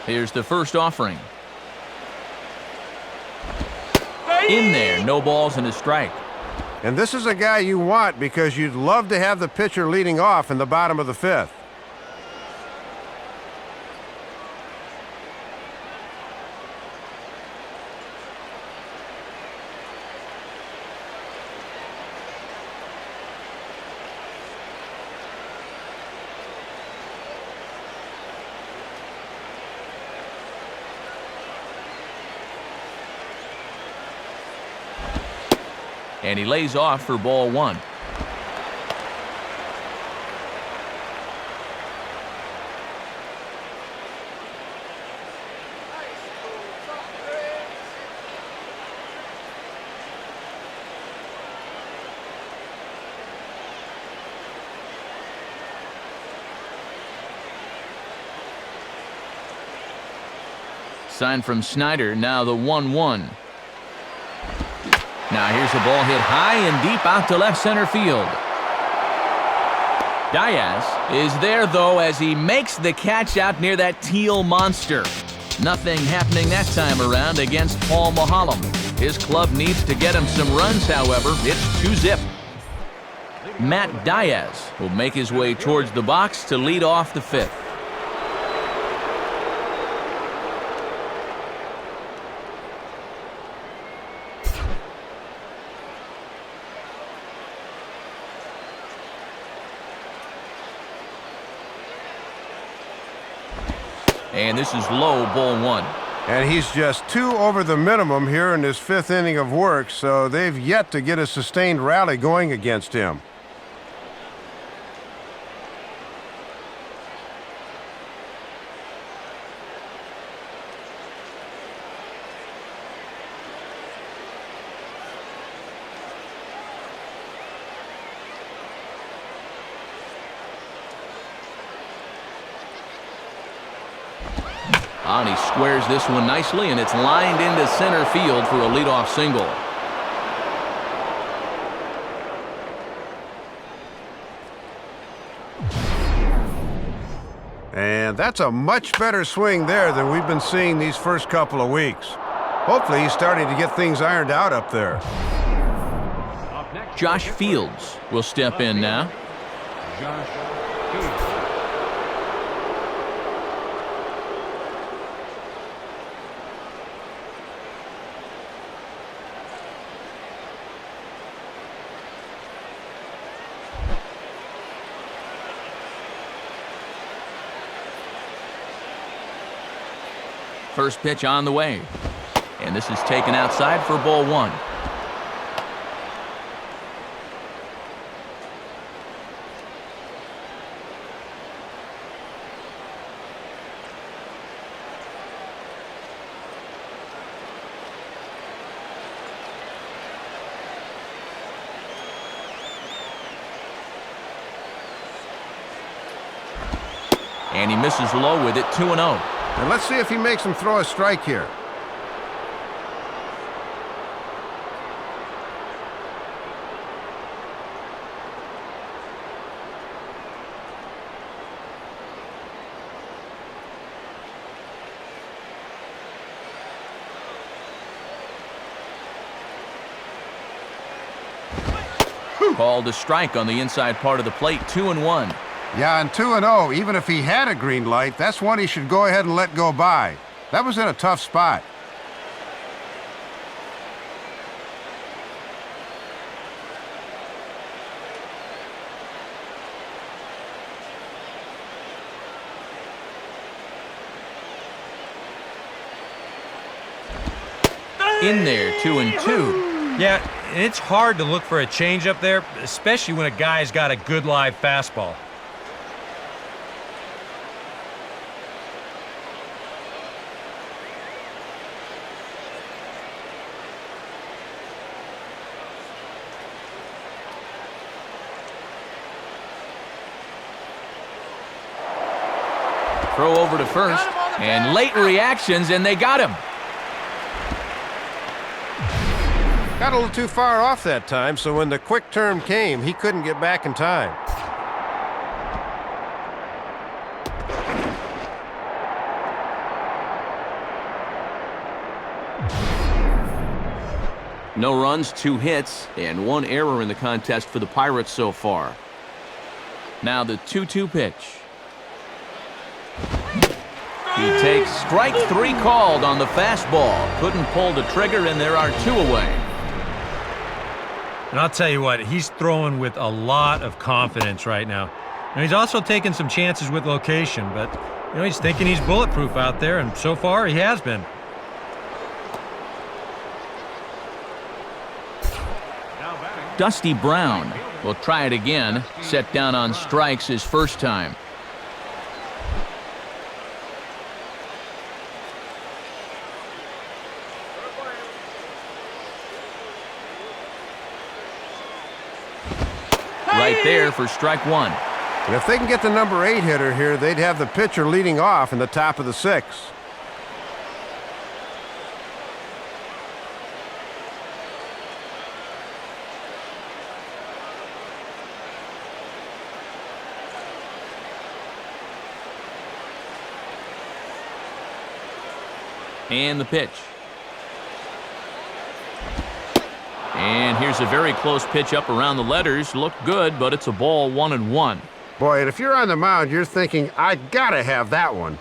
Here's the first offering. In there, no balls and a strike. And this is a guy you want because you'd love to have the pitcher leading off in the bottom of the 5th. And he lays off for ball 1. Sign from Snyder, now the 1-1. Now here's a ball hit high and deep out to left center field. Diaz is there, though, as he makes the catch out near that teal monster. Nothing happening that time around against Paul Mahalam. His club needs to get him some runs, however. It's 2-zip. Matt Diaz will make his way towards the box to lead off the 5th. And this is low, ball one. And he's just 2 over the minimum here in his 5th inning of work, so they've yet to get a sustained rally going against him. And he squares this one nicely, and it's lined into center field for a leadoff single. And that's a much better swing there than we've been seeing these first couple of weeks. Hopefully he's starting to get things ironed out up there. Josh Fields will step in now. First pitch on the way. And this is taken outside for ball one. And he misses low with it, 2-0. And let's see if he makes him throw a strike here. Called a strike on the inside part of the plate, 2-1. Yeah, and 2-0, even if he had a green light, that's one he should go ahead and let go by. That was in a tough spot. In there, 2-2. Yeah, it's hard to look for a changeup there, especially when a guy's got a good live fastball. Throw over to first, and late reactions, and they got him. Got a little too far off that time, so when the quick turn came, he couldn't get back in time. No runs, 2 hits, and 1 error in the contest for the Pirates so far. Now the 2-2 pitch. He takes strike 3 called on the fastball. Couldn't pull the trigger, and there are 2 away. And I'll tell you what, he's throwing with a lot of confidence right now. And he's also taking some chances with location, but he's thinking he's bulletproof out there, and so far he has been. Dusty Brown will try it again. Set down on strikes his first time. Right there for strike 1. And if they can get the number 8 hitter here, they'd have the pitcher leading off in the top of the 6th. And the pitch. And here's a very close pitch up around the letters. Looked good, but it's a ball, 1-1. Boy, and if you're on the mound, you're thinking, I gotta have that one.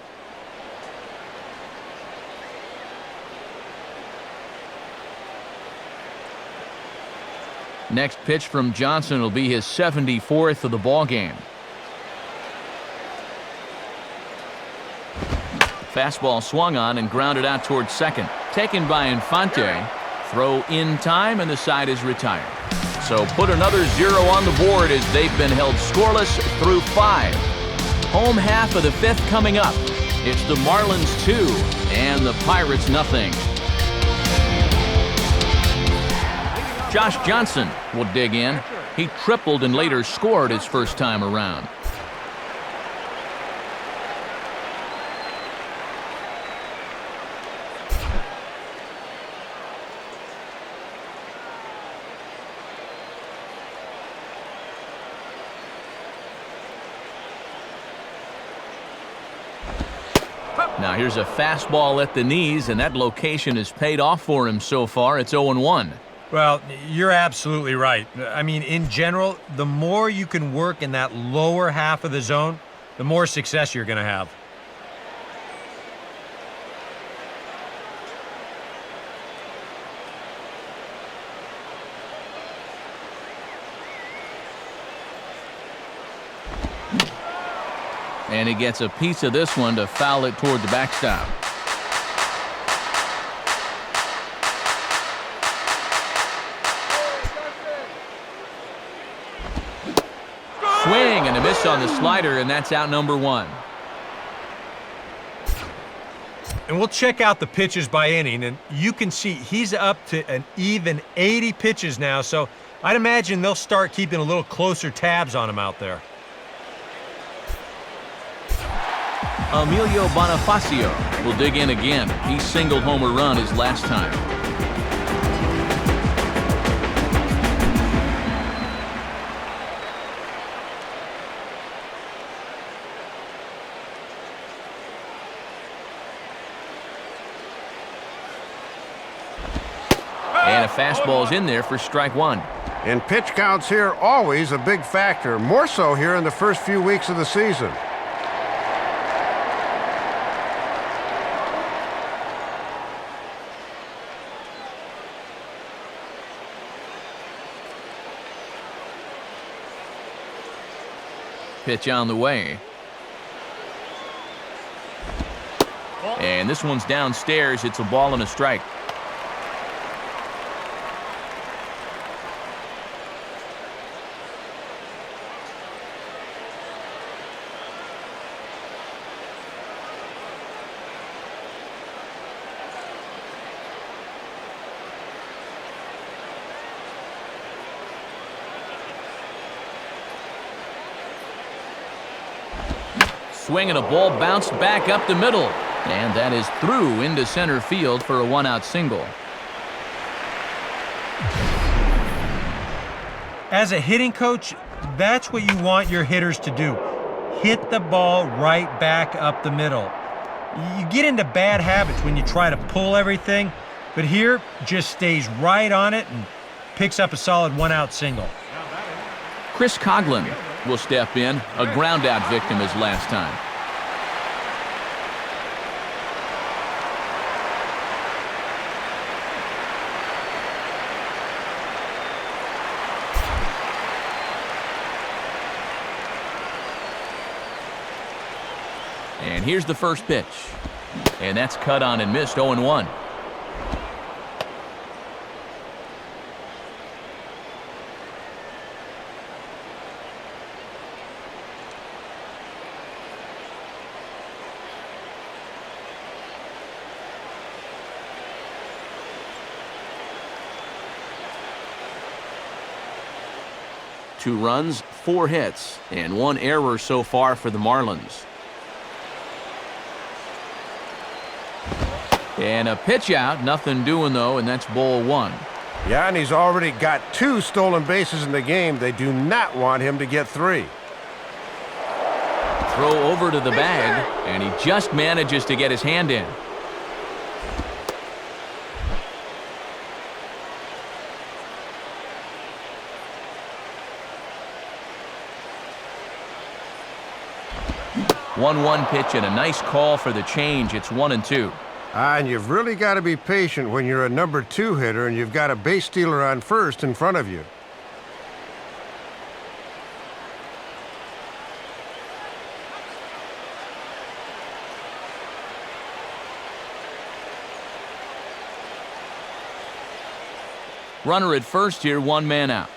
Next pitch from Johnson will be his 74th of the ball game. Fastball swung on and grounded out towards second. Taken by Infante. Throw in time, and the side is retired. So put another 0 on the board as they've been held scoreless through 5. Home half of the 5th coming up. It's the Marlins 2 and the Pirates nothing. Josh Johnson will dig in. He tripled and later scored his first time around. Now here's a fastball at the knees, and that location has paid off for him so far. It's 0-1. Well, you're absolutely right. I mean, in general, the more you can work in that lower half of the zone, the more success you're going to have. And he gets a piece of this one to foul it toward the backstop. Swing and a miss on the slider, and that's out number 1. And we'll check out the pitches by inning, and you can see he's up to an even 80 pitches now, so I'd imagine they'll start keeping a little closer tabs on him out there. Emilio Bonifacio will dig in again. He singled home a run his last time. And a fastball's in there for strike 1. And pitch counts here always a big factor, more so here in the first few weeks of the season. Pitch on the way. And this one's downstairs. It's a ball and a strike. Swing and a ball bounced back up the middle. And that is through into center field for a 1-out single. As a hitting coach, that's what you want your hitters to do. Hit the ball right back up the middle. You get into bad habits when you try to pull everything, but here just stays right on it and picks up a solid 1-out single. Chris Coughlin will step in, a ground-out victim his last time. And here's the first pitch. And that's cut on and missed, 0-1. Two runs, 4 hits, and 1 error so far for the Marlins. And a pitch out, nothing doing though, and that's ball 1. Yeah, and he's already got 2 stolen bases in the game. They do not want him to get 3. Throw over to the bag, and he just manages to get his hand in. One pitch and a nice call for the change. It's 1-2. And you've really got to be patient when you're a number 2 hitter and you've got a base stealer on first in front of you. Runner at first here, one man out.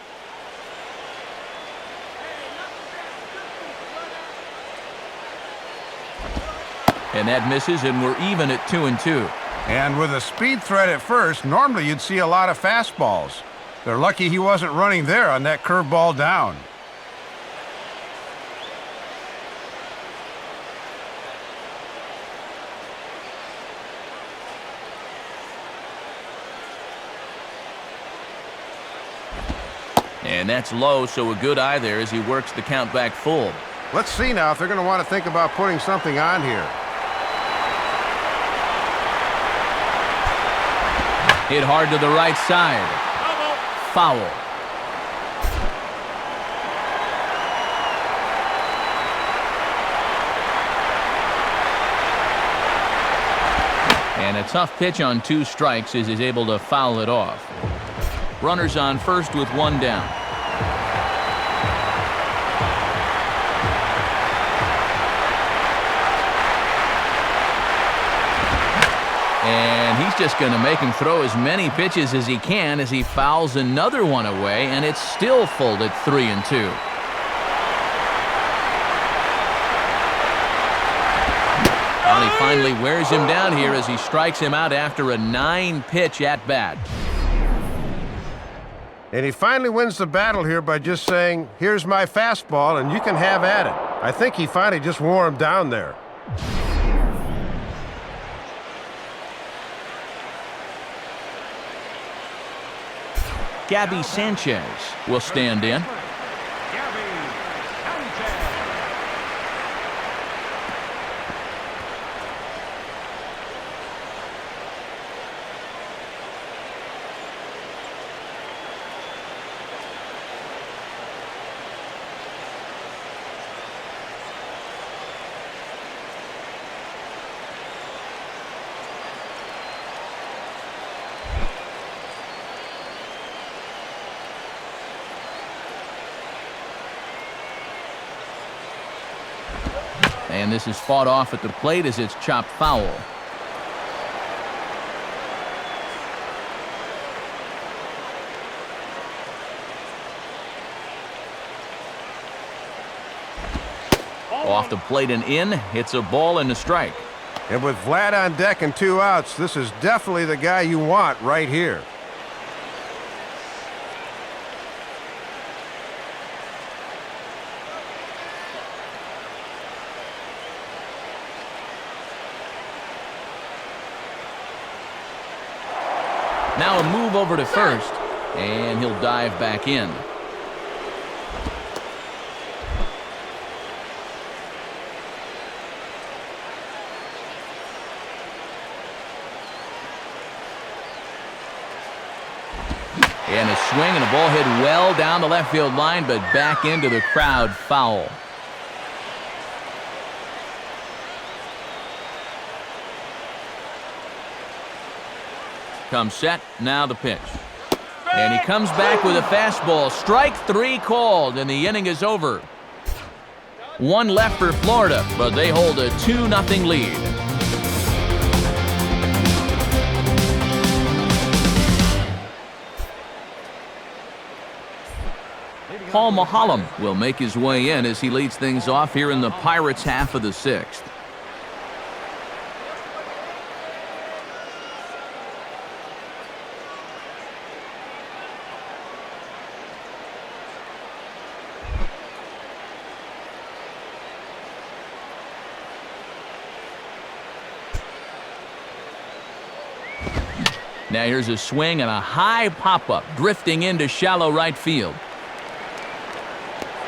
And that misses, and we're even at 2-2. And with a speed threat at first, normally you'd see a lot of fastballs. They're lucky he wasn't running there on that curveball down. And that's low, so a good eye there as he works the count back full. Let's see now if they're going to want to think about putting something on here. Hit hard to the right side. Foul. And a tough pitch on 2 strikes as he's able to foul it off. Runners on first with 1 down. And he's just going to make him throw as many pitches as he can as he fouls another one away, and it's still full at 3-2. Well, he finally wears him down here as he strikes him out after a 9-pitch at-bat. And he finally wins the battle here by just saying, here's my fastball, and you can have at it. I think he finally just wore him down there. Gabby Sanchez will stand in. And this is fought off at the plate as it's chopped foul. Off the plate and in, it's a ball and a strike. And with Vlad on deck and 2 outs, this is definitely the guy you want right here. Now a move over to first, and he'll dive back in. And a swing and a ball hit well down the left field line, but back into the crowd, foul. Comes set, now the pitch. And he comes back with a fastball. Strike 3 called, and the inning is over. 1 left for Florida, but they hold a 2-0 lead. Paul Mahalam will make his way in as he leads things off here in the Pirates' half of the 6th. Now here's a swing and a high pop-up drifting into shallow right field.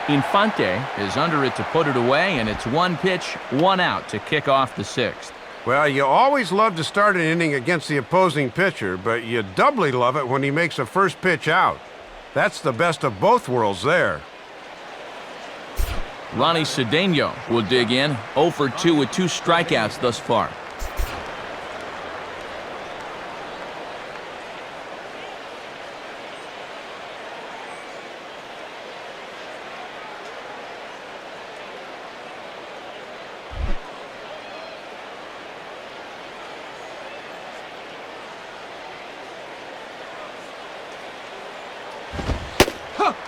Infante is under it to put it away, and it's 1 pitch, 1 out to kick off the 6th. Well, you always love to start an inning against the opposing pitcher, but you doubly love it when he makes a first pitch out. That's the best of both worlds there. Ronnie Cedeno will dig in, 0 for 2 with 2 strikeouts thus far.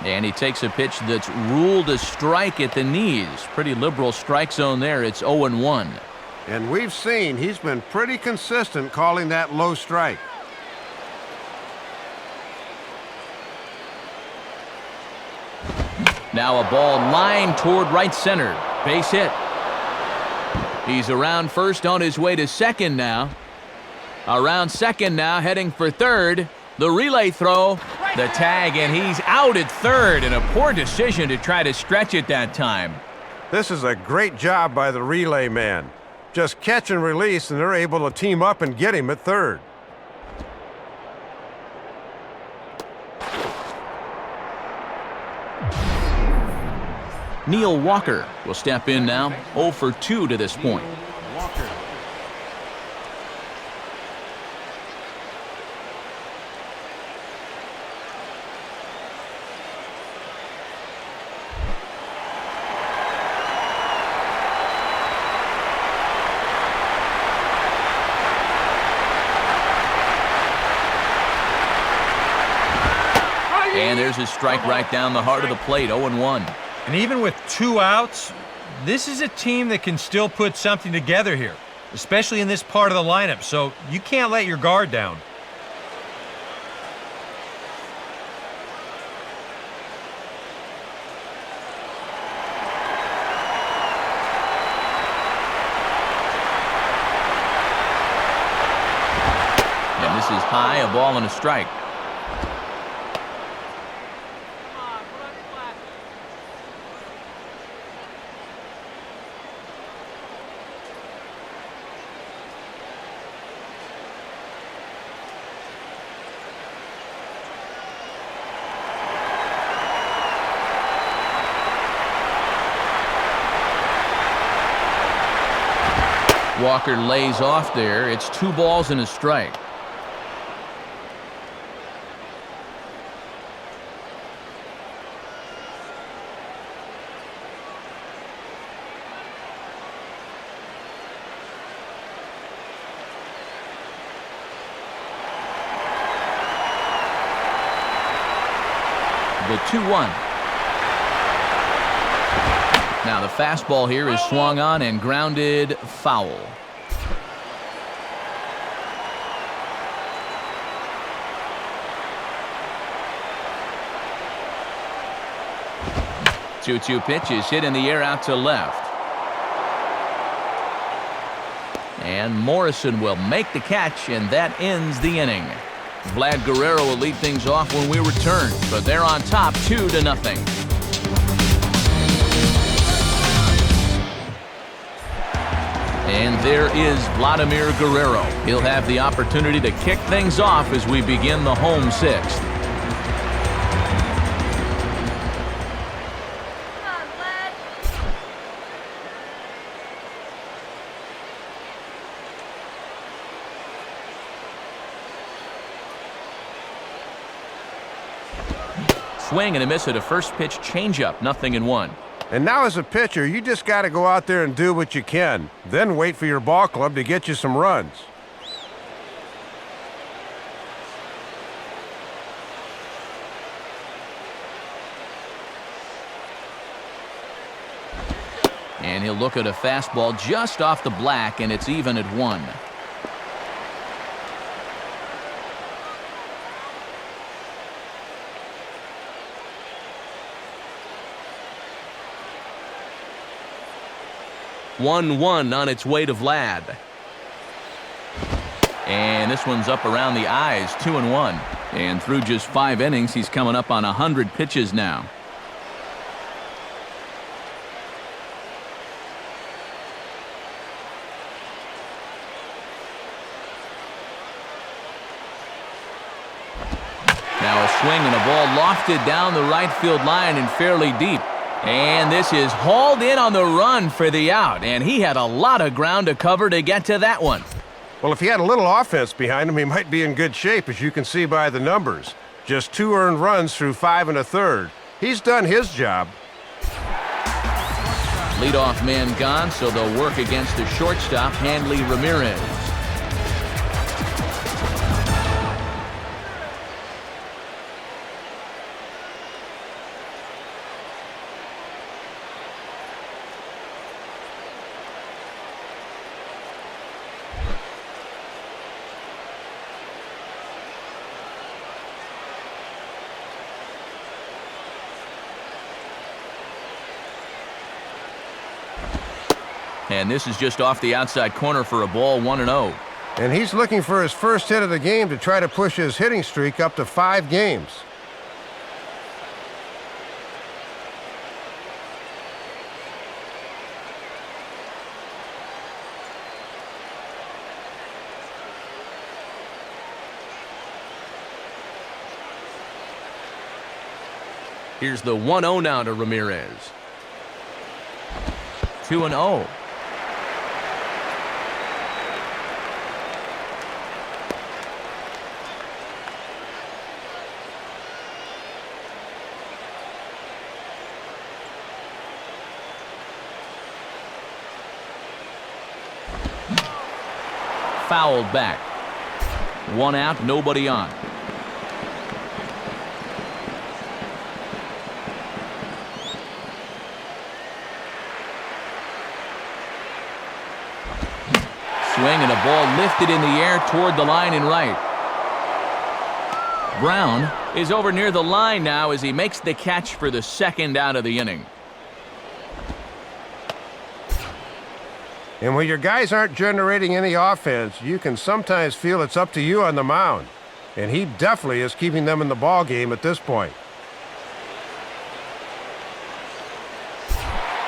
And he takes a pitch that's ruled a strike at the knees. Pretty liberal strike zone there. It's 0-1. And we've seen he's been pretty consistent calling that low strike. Now a ball lined toward right center. Base hit. He's around first on his way to second now. Around second now, heading for third. The relay throw, the tag, and he's out at third. And a poor decision to try to stretch it that time. This is a great job by the relay man. Just catch and release, and they're able to team up and get him at third. Neil Walker will step in now, 0 for 2 to this point. Walker. And there's a strike right down the heart of the plate, 0-1. And even with 2 outs, this is a team that can still put something together here, especially in this part of the lineup, so you can't let your guard down. And this is high, a ball and a strike. Walker lays off there. It's 2 balls and a strike. The 2-1. Now the fastball here is swung on and grounded foul. Two-two pitch is hit in the air out to left. And Morrison will make the catch, and that ends the inning. Vlad Guerrero will lead things off when we return, but they're on top 2-0. And there is Vladimir Guerrero. He'll have the opportunity to kick things off as we begin the home 6th. Swing and a miss at a first pitch changeup, 0-1. And now as a pitcher, you just got to go out there and do what you can. Then wait for your ball club to get you some runs. And he'll look at a fastball just off the black, and it's even at 1. One on its way to Vlad. And this one's up around the eyes, 2-1. And through just 5 innings, he's coming up on 100 pitches now. Now a swing and a ball lofted down the right field line and fairly deep. And this is hauled in on the run for the out, and he had a lot of ground to cover to get to that one. Well, if he had a little offense behind him, he might be in good shape, as you can see by the numbers. Just 2 earned runs through 5 1/3. He's done his job. Leadoff man gone, so they'll work against the shortstop, Hanley Ramirez. And this is just off the outside corner for a ball, 1-0. And he's looking for his first hit of the game to try to push his hitting streak up to 5 games. Here's the 1-0 now to Ramirez. 2-0. Fouled back. 1 out, nobody on. Swing and a ball lifted in the air toward the line and right. Brown is over near the line now as he makes the catch for the 2nd out of the inning. And when your guys aren't generating any offense, you can sometimes feel it's up to you on the mound. And he definitely is keeping them in the ball game at this point.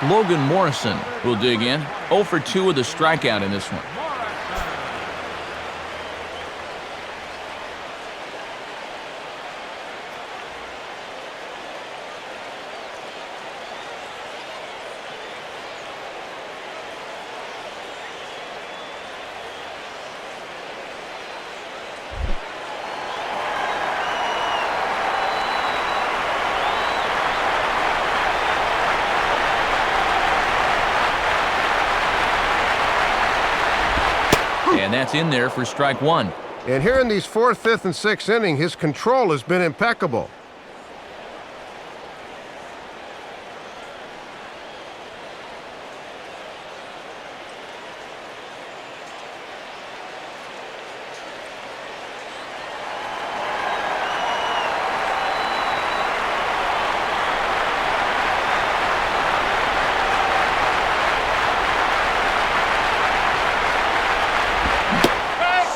Logan Morrison will dig in. 0 for 2 with a strikeout in this one. And that's in there for strike 1. And here in these 4th, 5th, and 6th inning, his control has been impeccable.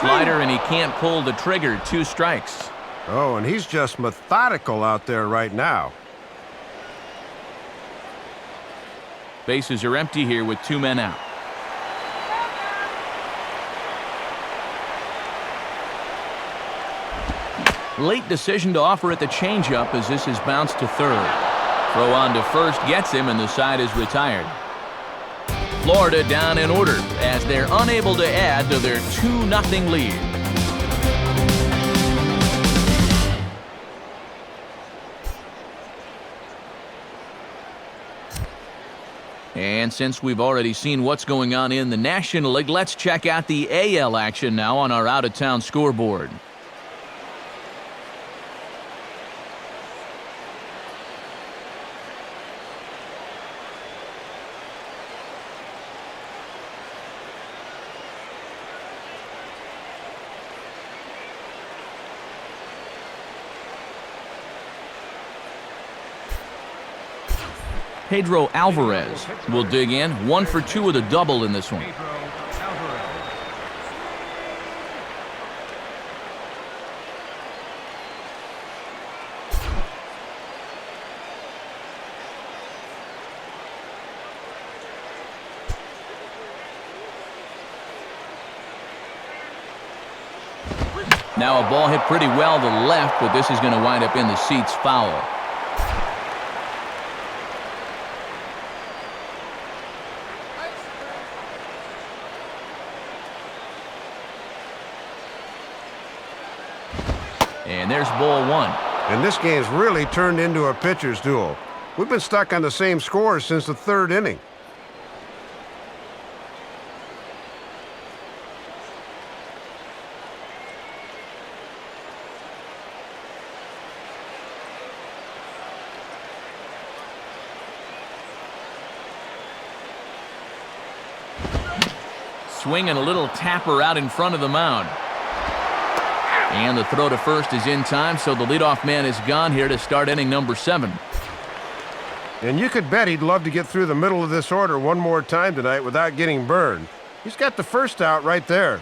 Slider, and he can't pull the trigger. 2 strikes. Oh, and he's just methodical out there right now. Bases are empty here with 2 men out. Late decision to offer at the changeup as this is bounced to 3rd. Throw on to 1st gets him, and the side is retired. Florida down in order as they're unable to add to their 2-0 lead. And since we've already seen what's going on in the National League, let's check out the AL action now on our out-of-town scoreboard. Pedro Alvarez will dig in. 1 for 2 with a double in this one. Now a ball hit pretty well to the left, but this is going to wind up in the seats foul. And there's ball 1. And this game's really turned into a pitcher's duel. We've been stuck on the same score since the 3rd inning. Swing and a little tapper out in front of the mound. And the throw to 1st is in time, so the leadoff man is gone here to start inning number 7. And you could bet he'd love to get through the middle of this order one more time tonight without getting burned. He's got the first out right there.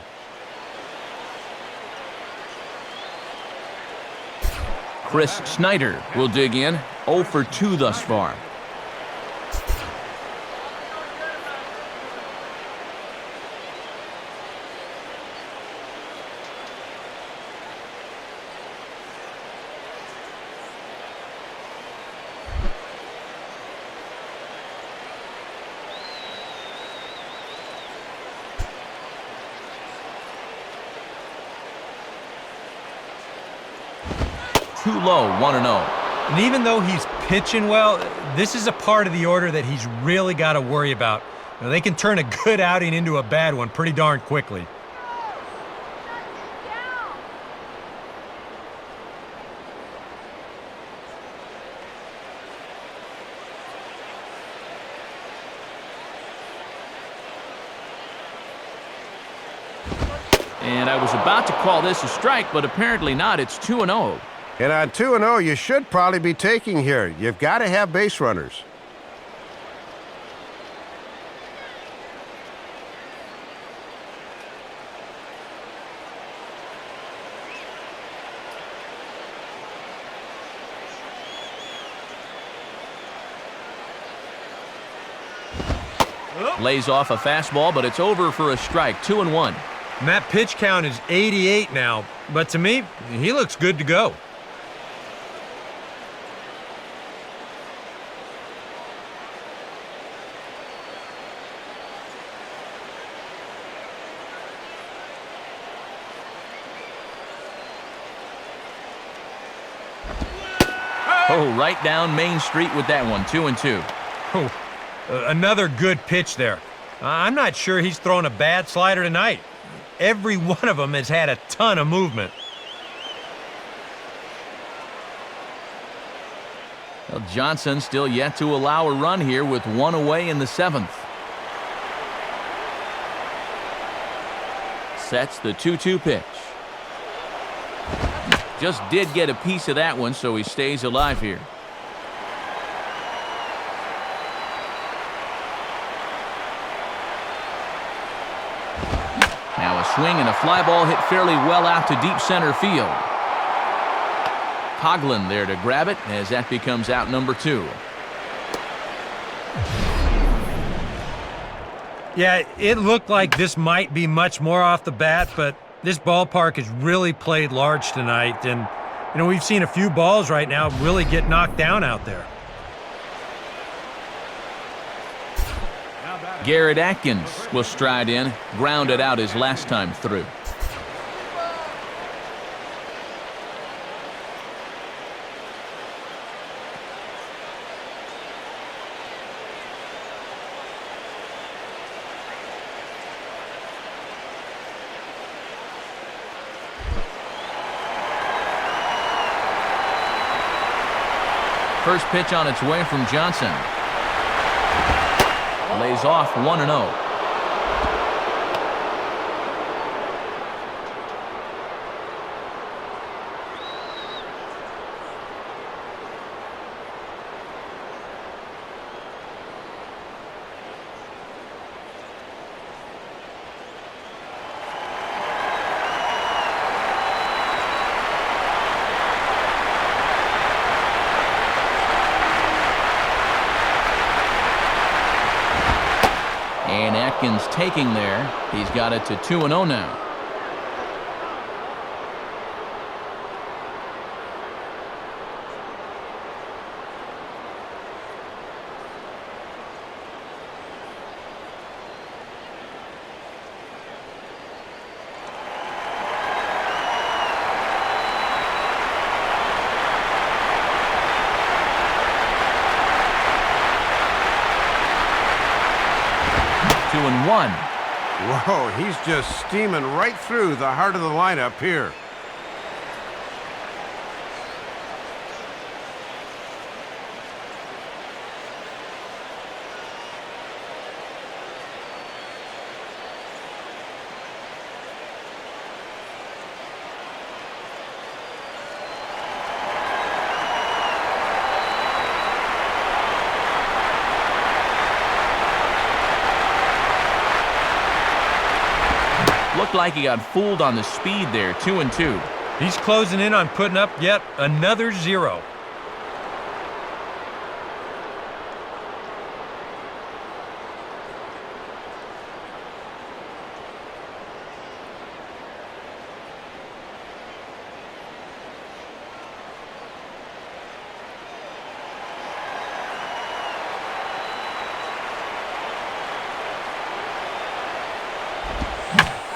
Chris Snyder will dig in, 0 for 2 thus far. Too low, 1-0. And even though he's pitching well, this is a part of the order that he's really got to worry about. You know, they can turn a good outing into a bad one pretty darn quickly. And I was about to call this a strike, but apparently not. It's 2-0. And on 2-0, you should probably be taking here. You've got to have base runners. Lays off a fastball, but it's over for a strike, 2-1. And that pitch count is 88 now, but to me, he looks good to go. Oh, right down Main Street with that one, 2-2. Oh, another good pitch there. I'm not sure he's thrown a bad slider tonight. Every one of them has had a ton of movement. Well, Johnson still yet to allow a run here with 1 away in the 7th. Sets the 2-2 pitch. Just did get a piece of that one, so he stays alive here. Now a swing and a fly ball hit fairly well out to deep center field. Coughlin there to grab it as that becomes out number 2. Yeah, it looked like this might be much more off the bat, but this ballpark has really played large tonight, and you know, we've seen a few balls right now really get knocked down out there. Garrett Atkins will stride in, grounded out his last time through. First pitch on its way from Johnson. Lays off 1-0. And Atkins taking there. He's got it to 2-0 now. And 1. Whoa, he's just steaming right through the heart of the lineup here. Looked like he got fooled on the speed there, 2-2. He's closing in on putting up yet another 0.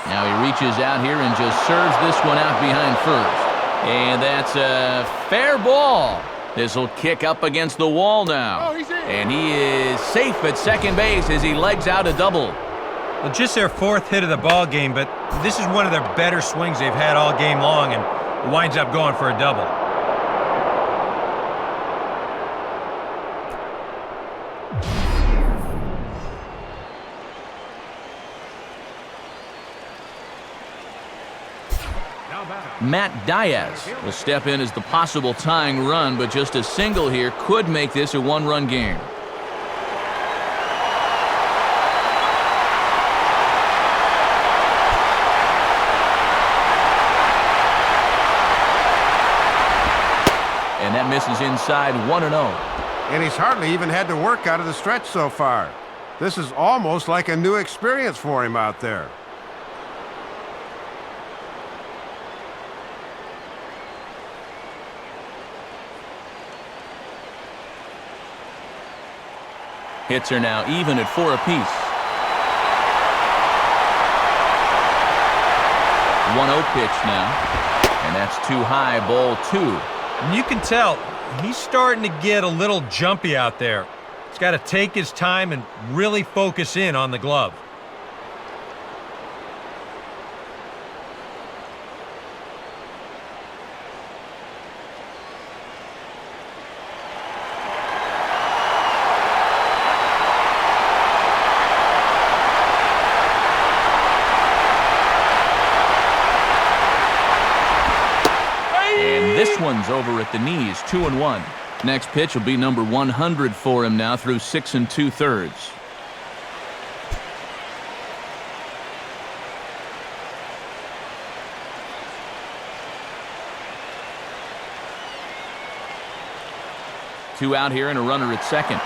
Now he reaches out here and just serves this one out behind first. And that's a fair ball. This will kick up against the wall now. And he is safe at second base as he legs out a double. Well, just their 4th hit of the ball game, but this is one of their better swings they've had all game long, and winds up going for a double. Matt Diaz will step in as the possible tying run, but just a single here could make this a 1-run game. And that misses inside, 1-0. And he's hardly even had to work out of the stretch so far. This is almost like a new experience for him out there. Hits are now even at 4 apiece. 1-0 pitch now. And that's too high, ball 2. And you can tell he's starting to get a little jumpy out there. He's got to take his time and really focus in on the glove. This one's over at the knees, 2-1. Next pitch will be number 100 for him now through 6 2/3. Two out here and a runner at second.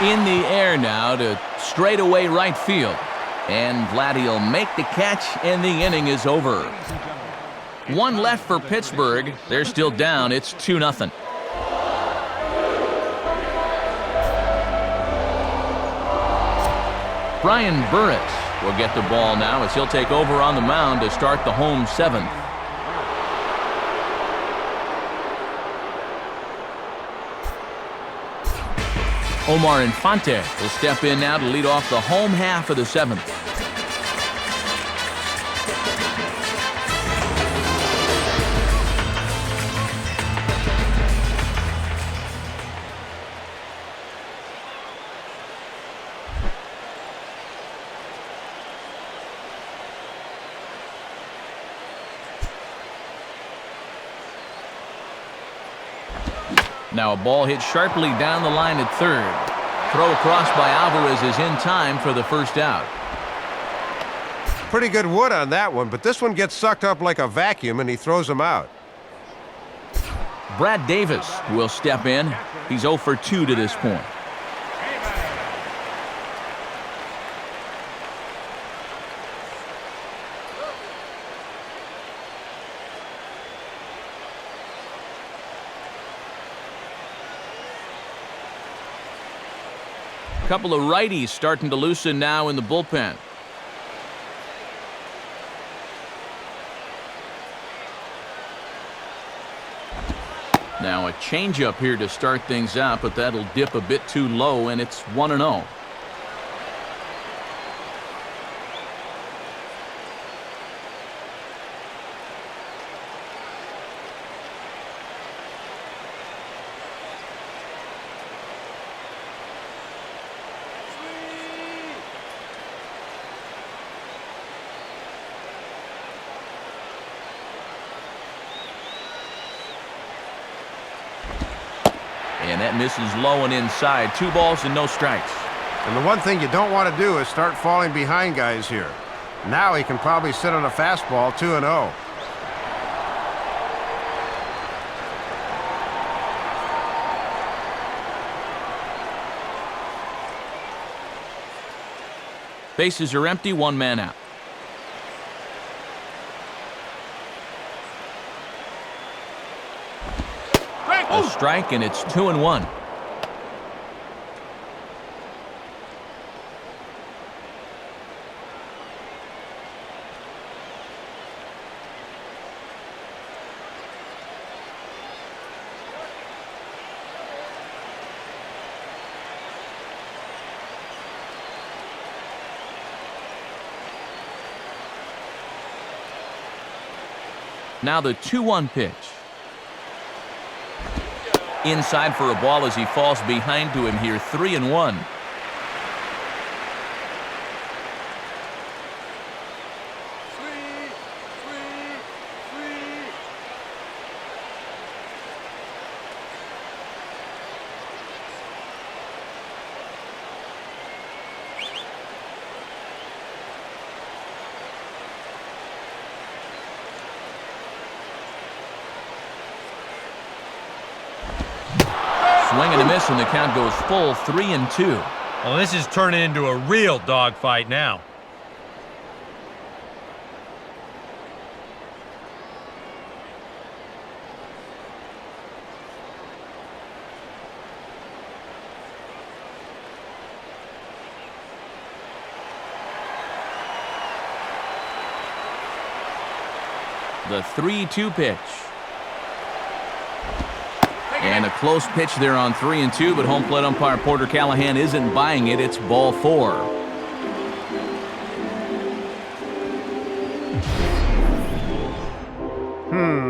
In the air now to straightaway right field. And Vladdy will make the catch, and the inning is over. One left for Pittsburgh. They're still down. It's 2-0. Brian Burris will get the ball now as he'll take over on the mound to start the home 7th. Omar Infante will step in now to lead off the home half of the 7th. Now a ball hit sharply down the line at third. Throw across by Alvarez is in time for the first out. Pretty good wood on that one, but this one gets sucked up like a vacuum and he throws him out. Brad Davis will step in. He's 0 for 2 to this point. Couple of righties starting to loosen now in the bullpen. Now a changeup here to start things out, but that'll dip a bit too low, and it's 1-0. And And that misses low and inside. 2 balls and no strikes. And the one thing you don't want to do is start falling behind guys here. Now he can probably sit on a fastball 2-0. Bases are empty, 1 man out. A strike, and it's 2-1. Now the 2-1 pitch. Inside for a ball as he falls behind to him here, 3-1. Swing and a miss, and the count goes full 3-2. Well, this is turning into a real dogfight now. The 3-2 pitch. And a close pitch there on 3-2, but home plate umpire Porter Callahan isn't buying it. It's ball 4.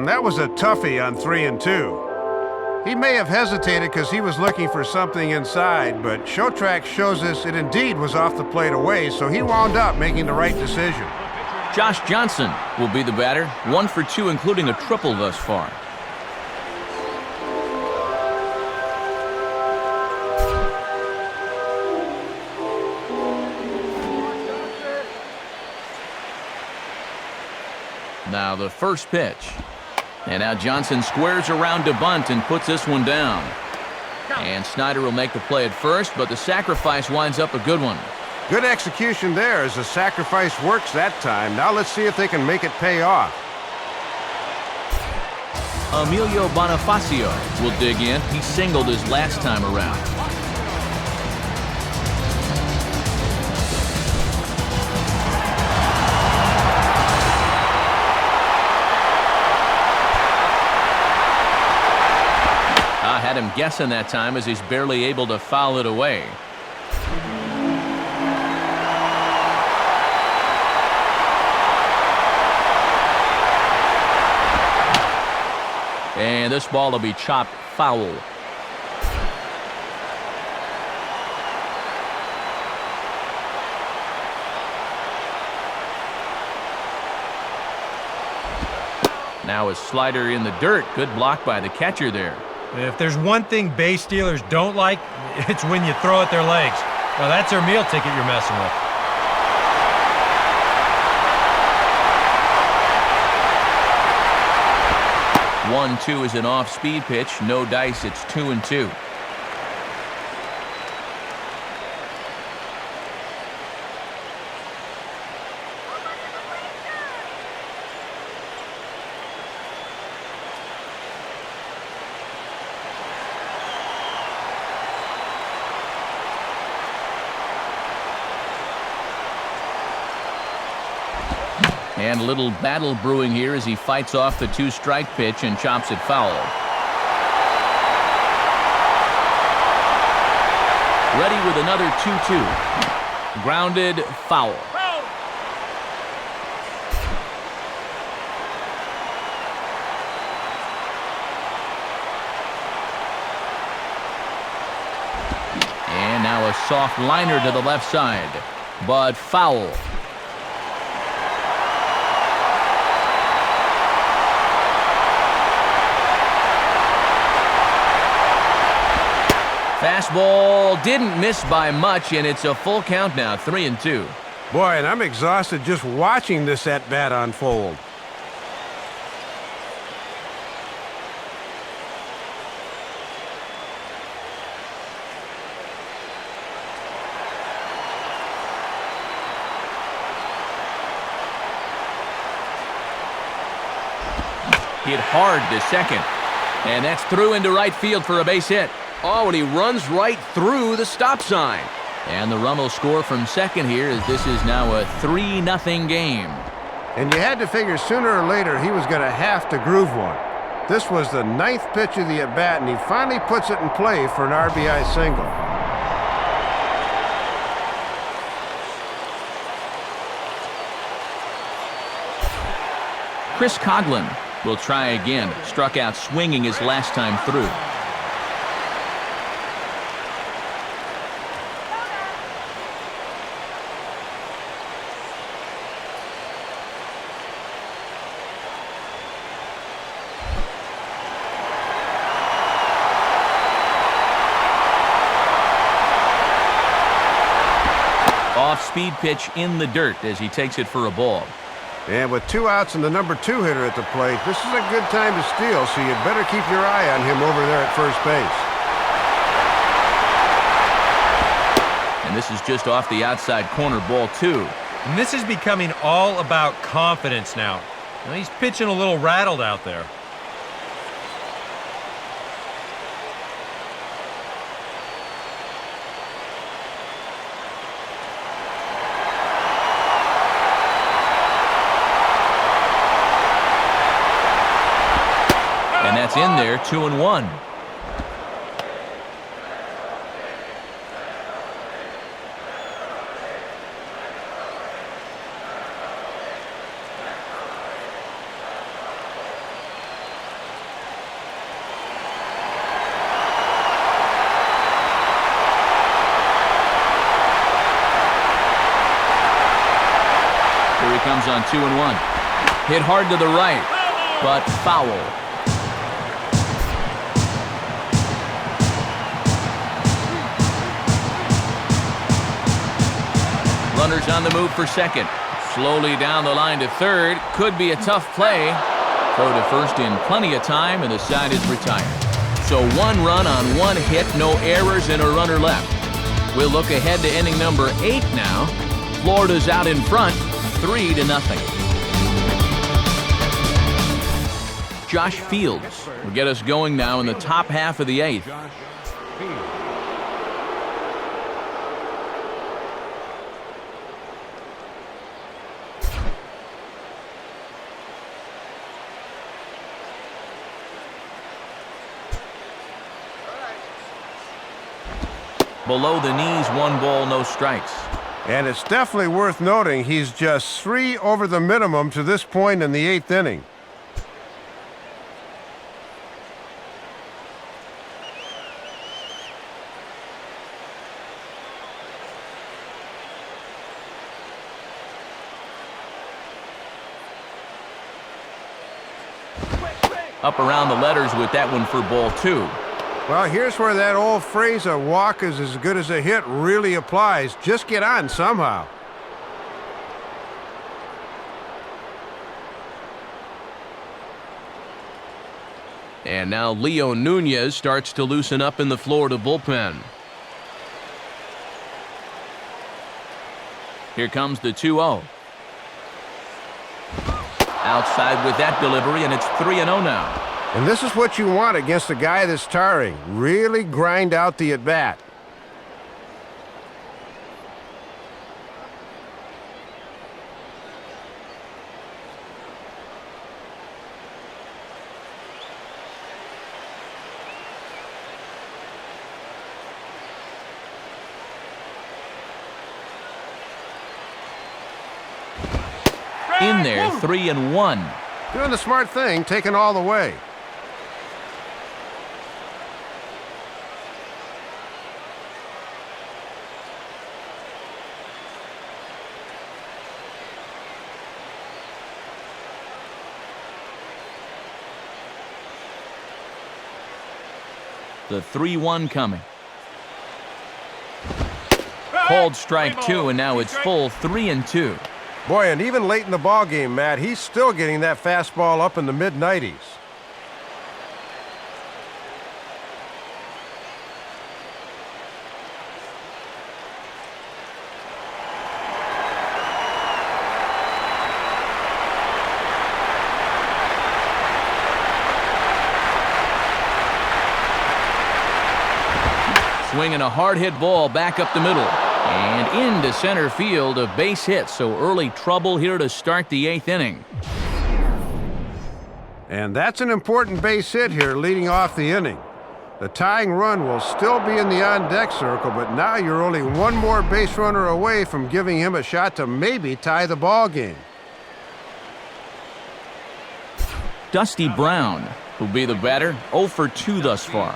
That was a toughie on 3-2. He may have hesitated because he was looking for something inside, but Showtrack shows us it indeed was off the plate away, so he wound up making the right decision. Josh Johnson will be the batter. 1 for 2, including a triple thus far. Now the first pitch. And now Johnson squares around to bunt and puts this one down. And Snyder will make the play at first, but the sacrifice winds up a good one. Good execution there as the sacrifice works that time. Now let's see if they can make it pay off. Emilio Bonifacio will dig in. He singled his last time around. I had him guessing that time as he's barely able to foul it away. And this ball will be chopped foul. Now a slider in the dirt. Good block by the catcher there. If there's one thing base stealers don't like, it's when you throw at their legs. Well, that's their meal ticket you're messing with. One-two is an off-speed pitch. No dice. It's 2-2. And a little battle brewing here as he fights off the 2-strike pitch and chops it foul. Ready with another 2-2. Grounded foul. And now a soft liner to the left side, but foul. Fastball didn't miss by much, and it's a full count now, 3-2. Boy, and I'm exhausted just watching this at-bat unfold. Hit hard to second. And that's through into right field for a base hit. Oh, and he runs right through the stop sign. And the run will score from second here as this is now a 3-0 game. And you had to figure sooner or later he was going to have to groove one. This was the 9th pitch of the at-bat, and he finally puts it in play for an RBI single. Chris Coughlin will try again. Struck out swinging his last time through. Off-speed pitch in the dirt as he takes it for a ball. And with 2 outs and the number 2 hitter at the plate, this is a good time to steal, so you'd better keep your eye on him over there at first base. And this is just off the outside corner, ball 2. And this is becoming all about confidence now. He's pitching a little rattled out there. And that's in there, 2-1. Here he comes on 2-1. Hit hard to the right, but foul. Runners on the move for second. Slowly down the line to third. Could be a tough play. Throw to first in plenty of time, and the side is retired. So 1 run on 1 hit, no errors, and a runner left. We'll look ahead to inning number 8 now. Florida's out in front, 3-0. Josh Fields will get us going now in the top half of the 8th. Below the knees, 1 ball, no strikes. And it's definitely worth noting he's just 3 over the minimum to this point in the 8th inning. Up around the letters with that one for ball 2. Well, here's where that old phrase, a walk is as good as a hit, really applies. Just get on somehow. And now Leo Nunez starts to loosen up in the Florida bullpen. Here comes the 2-0. Outside with that delivery, and it's 3-0 now. And this is what you want against a guy that's tiring. Really grind out the at-bat. In there, 3-1. Doing the smart thing, taking all the way. The 3-1 coming. called strike 2, and now it's full 3-2. Boy, and even late in the ball game, Matt, he's still getting that fastball up in the mid-90s. Swinging a hard-hit ball back up the middle. And into center field, a base hit, so early trouble here to start the 8th inning. And that's an important base hit here leading off the inning. The tying run will still be in the on-deck circle, but now you're only one more base runner away from giving him a shot to maybe tie the ball game. Dusty Brown will be the batter, 0 for 2 thus far.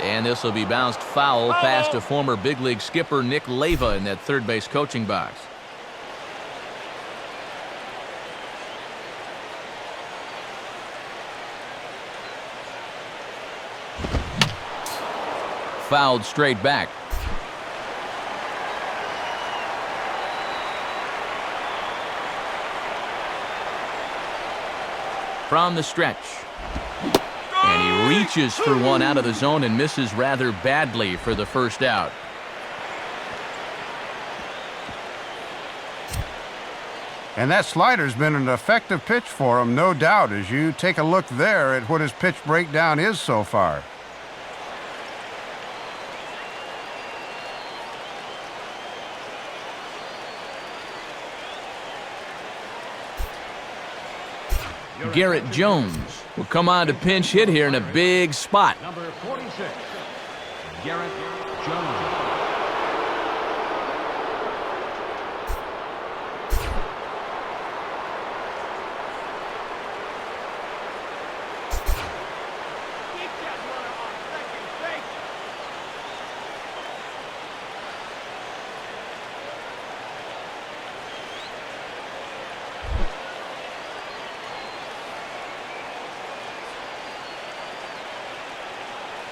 And this will be bounced foul past a former big league skipper, Nick Leyva, in that third base coaching box. Fouled straight back. From the stretch. And he reaches for one out of the zone and misses rather badly for the first out. And that slider's been an effective pitch for him, no doubt, as you take a look there at what his pitch breakdown is so far. Garrett Jones will come on to pinch hit here in a big spot. Number 46, Garrett Jones.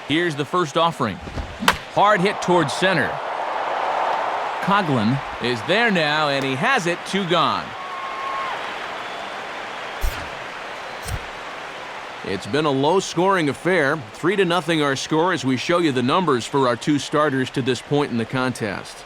Here's the first offering. Hard hit towards center. Coughlin is there now, and he has it, 2 gone. It's been a low-scoring affair. 3-0 our score as we show you the numbers for our 2 starters to this point in the contest.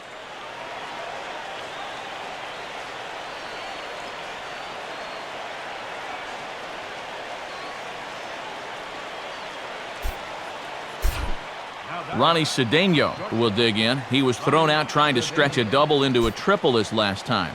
Ronnie Cedeno will dig in. He was thrown out trying to stretch a double into a triple this last time.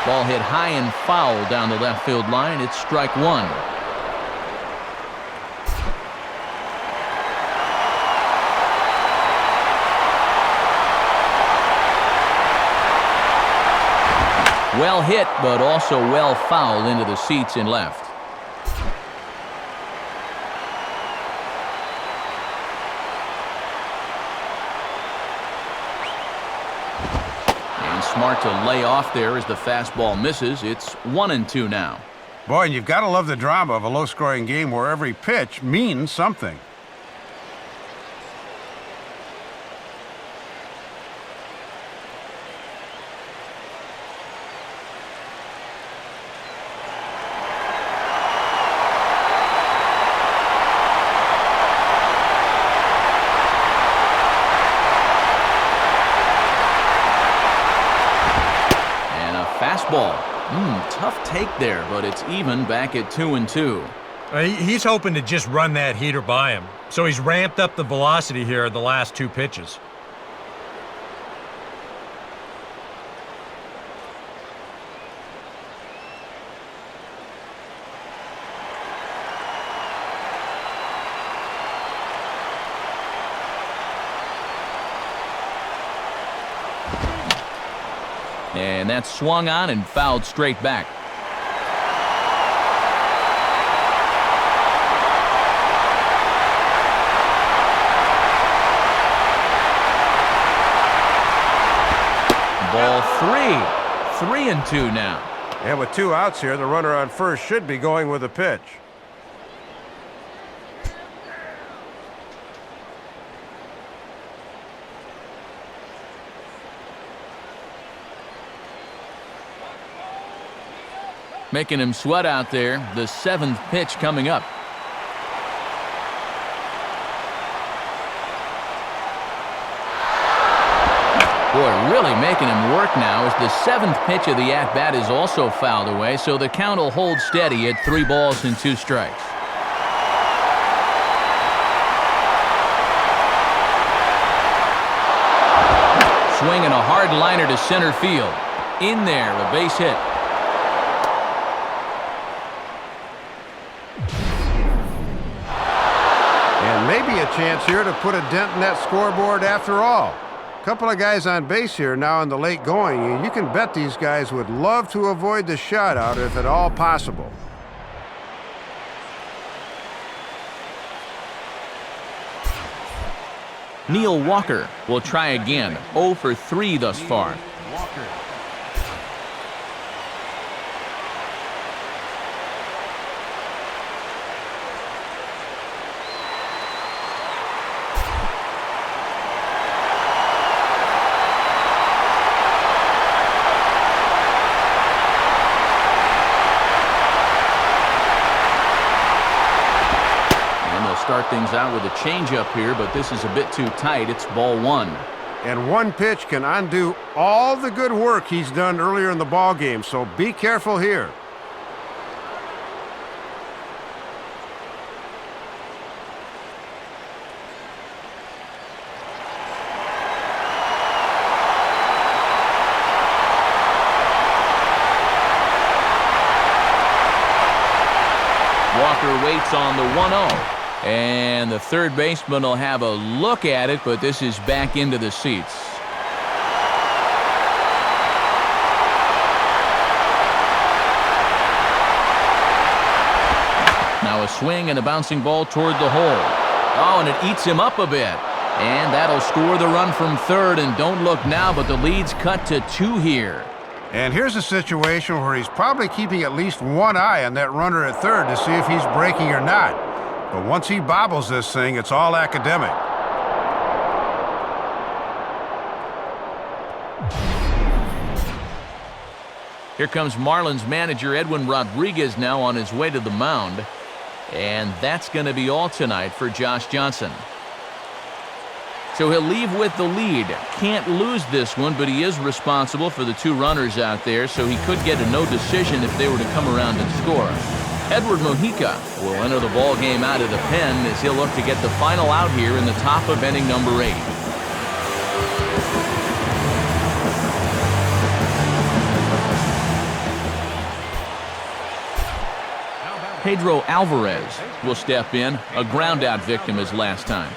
Ball hit high and foul down the left field line. It's strike 1. Well hit, but also well fouled into the seats in left. Smart to lay off there as the fastball misses. It's 1-2 now. Boy, and you've got to love the drama of a low-scoring game where every pitch means something. Fastball. Tough take there, but it's even back at 2-2. He's hoping to just run that heater by him. So he's ramped up the velocity here the last 2 pitches. And that's swung on and fouled straight back. Ball 3-2 now. And with 2 outs here, the runner on first should be going with a pitch. Making him sweat out there. The 7th pitch coming up. Boy, really making him work now as the 7th pitch of the at-bat is also fouled away, so the count will hold steady at 3 balls and 2 strikes. Swinging a hard liner to center field. In there, a base hit. And maybe a chance here to put a dent in that scoreboard after all. A couple of guys on base here now in the late going, and you can bet these guys would love to avoid the shutout if at all possible. Neil Walker will try again. 0 for 3 thus far. Walker. Start things out with a changeup here, but this is a bit too tight. It's ball 1. And one pitch can undo all the good work he's done earlier in the ball game, so be careful here. Walker waits on the 1-0. And the third baseman will have a look at it, but this is back into the seats. Now a swing and a bouncing ball toward the hole. Oh, and it eats him up a bit. And that'll score the run from third, and don't look now, but the lead's cut to 2 here. And here's a situation where he's probably keeping at least one eye on that runner at third to see if he's breaking or not. But once he bobbles this thing, it's all academic. Here comes Marlins manager Edwin Rodriguez now on his way to the mound. And that's going to be all tonight for Josh Johnson. So he'll leave with the lead. Can't lose this one, but he is responsible for the 2 runners out there, so he could get a no decision if they were to come around and score. Edward Mojica will enter the ball game out of the pen as he'll look to get the final out here in the top of inning number 8. Pedro Alvarez will step in, a ground-out victim as last time.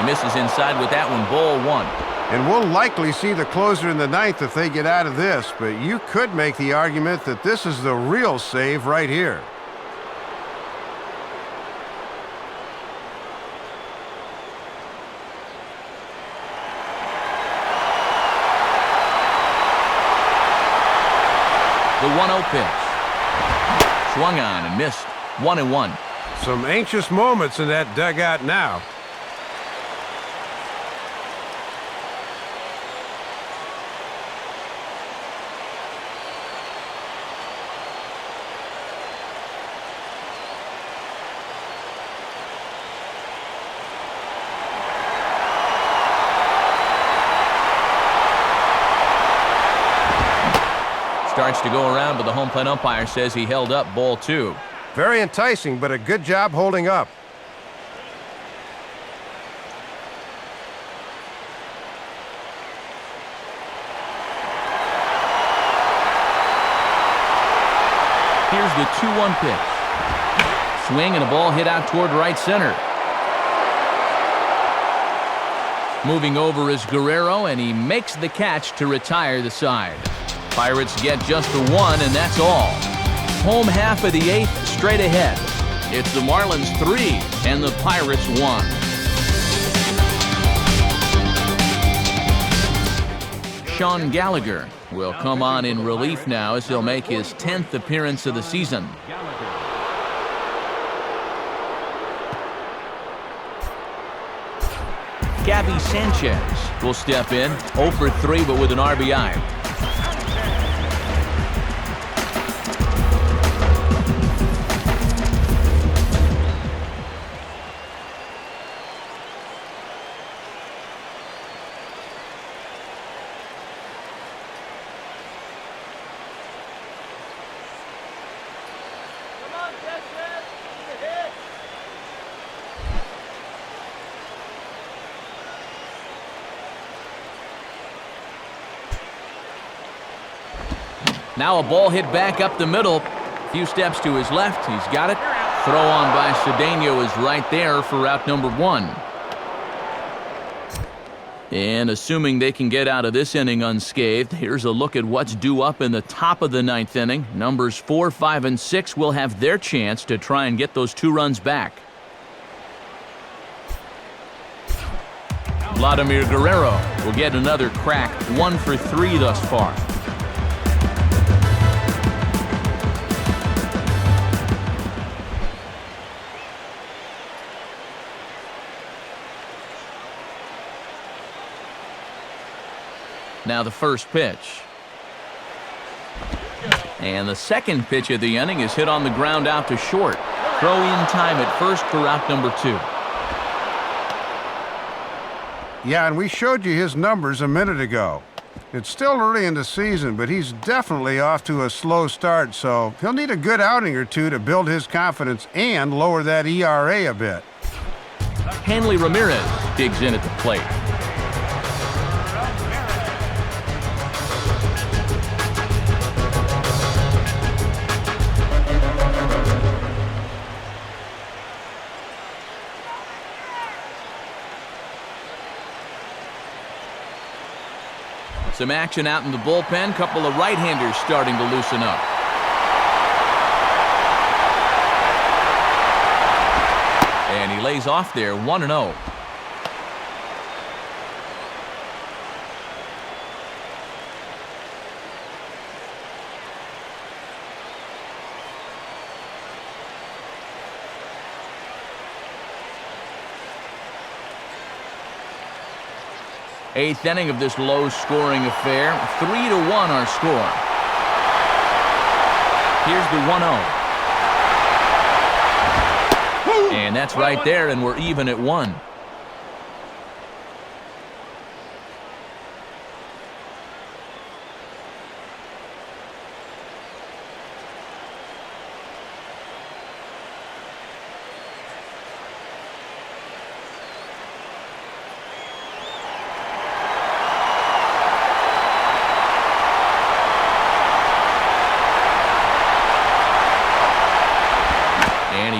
Misses inside with that one, ball 1. And we'll likely see the closer in the 9th if they get out of this, but you could make the argument that this is the real save right here. The 1-0 pitch. Swung on and missed. 1-1. Some anxious moments in that dugout now. Starts to go around, but the home plate umpire says he held up ball 2. Very enticing, but a good job holding up. Here's the 2-1 pitch. Swing and a ball hit out toward right center. Moving over is Guerrero, and he makes the catch to retire the side. Pirates get just the one, and that's all. Home half of the 8th, straight ahead. It's the Marlins 3 and the Pirates 1. Sean Gallagher will come on in relief now as he'll make his 10th appearance of the season. Gabby Sanchez will step in, 0 for 3 but with an RBI. Now a ball hit back up the middle. A few steps to his left. He's got it. Throw on by Cedeno is right there for out number 1. And assuming they can get out of this inning unscathed, here's a look at what's due up in the top of the 9th inning. Numbers 4, 5, and 6 will have their chance to try and get those 2 runs back. Vladimir Guerrero will get another crack, 1 for 3 thus far. Now the first pitch. And the second pitch of the inning is hit on the ground out to short. Throw in time at first for out number 2. Yeah, and we showed you his numbers a minute ago. It's still early in the season, but he's definitely off to a slow start, so he'll need a good outing or 2 to build his confidence and lower that ERA a bit. Hanley Ramirez digs in at the plate. Some action out in the bullpen. Couple of right-handers starting to loosen up. And he lays off there, 1-0. Eighth inning of this low-scoring affair. 3-1 our score. Here's the 1-0. And that's right there, and we're even at 1.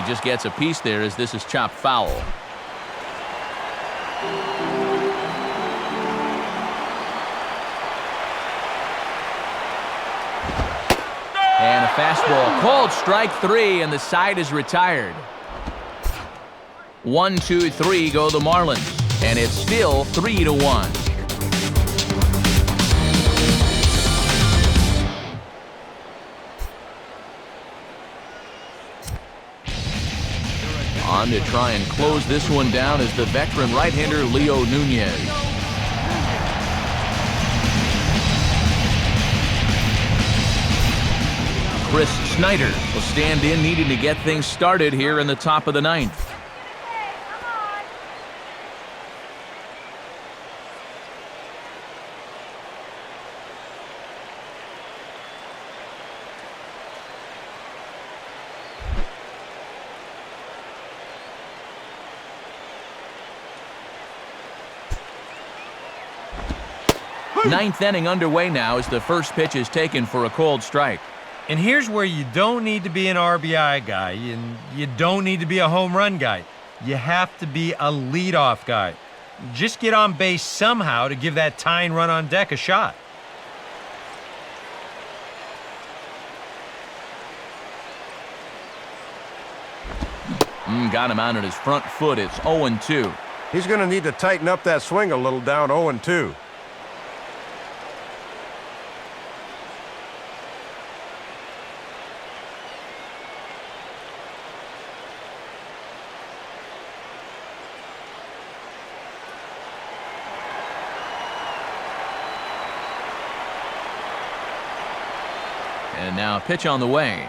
Just gets a piece there as this is chopped foul. And a fastball called strike 3, and the side is retired. 1, 2, 3 go the Marlins, and it's still 3-1. On to try and close this one down is the veteran right-hander Leo Nunez. Chris Snyder will stand in, needing to get things started here in the top of the 9th. Ninth inning underway now as the first pitch is taken for a cold strike. And here's where you don't need to be an RBI guy, and you don't need to be a home run guy. You have to be a leadoff guy. Just get on base somehow to give that tying run on deck a shot. Got him out on his front foot. It's 0-2. He's going to need to tighten up that swing a little down 0-2. And now a pitch on the way.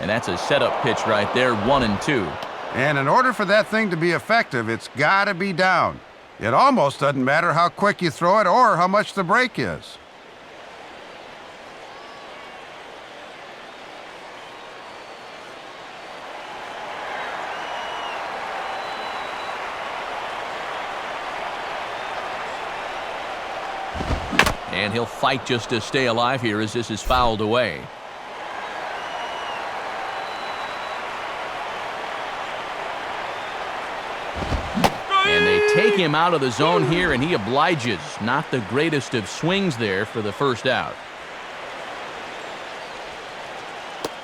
And that's a setup pitch right there, 1-2. And in order for that thing to be effective, it's got to be down. It almost doesn't matter how quick you throw it or how much the break is. And he'll fight just to stay alive here as this is fouled away. And they take him out of the zone here, and he obliges. Not the greatest of swings there for the first out.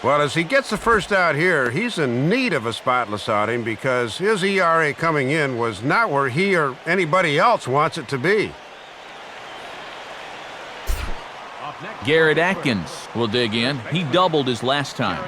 Well, as he gets the first out here, he's in need of a spotless outing because his ERA coming in was not where he or anybody else wants it to be. Garrett Atkins will dig in. He doubled his last time.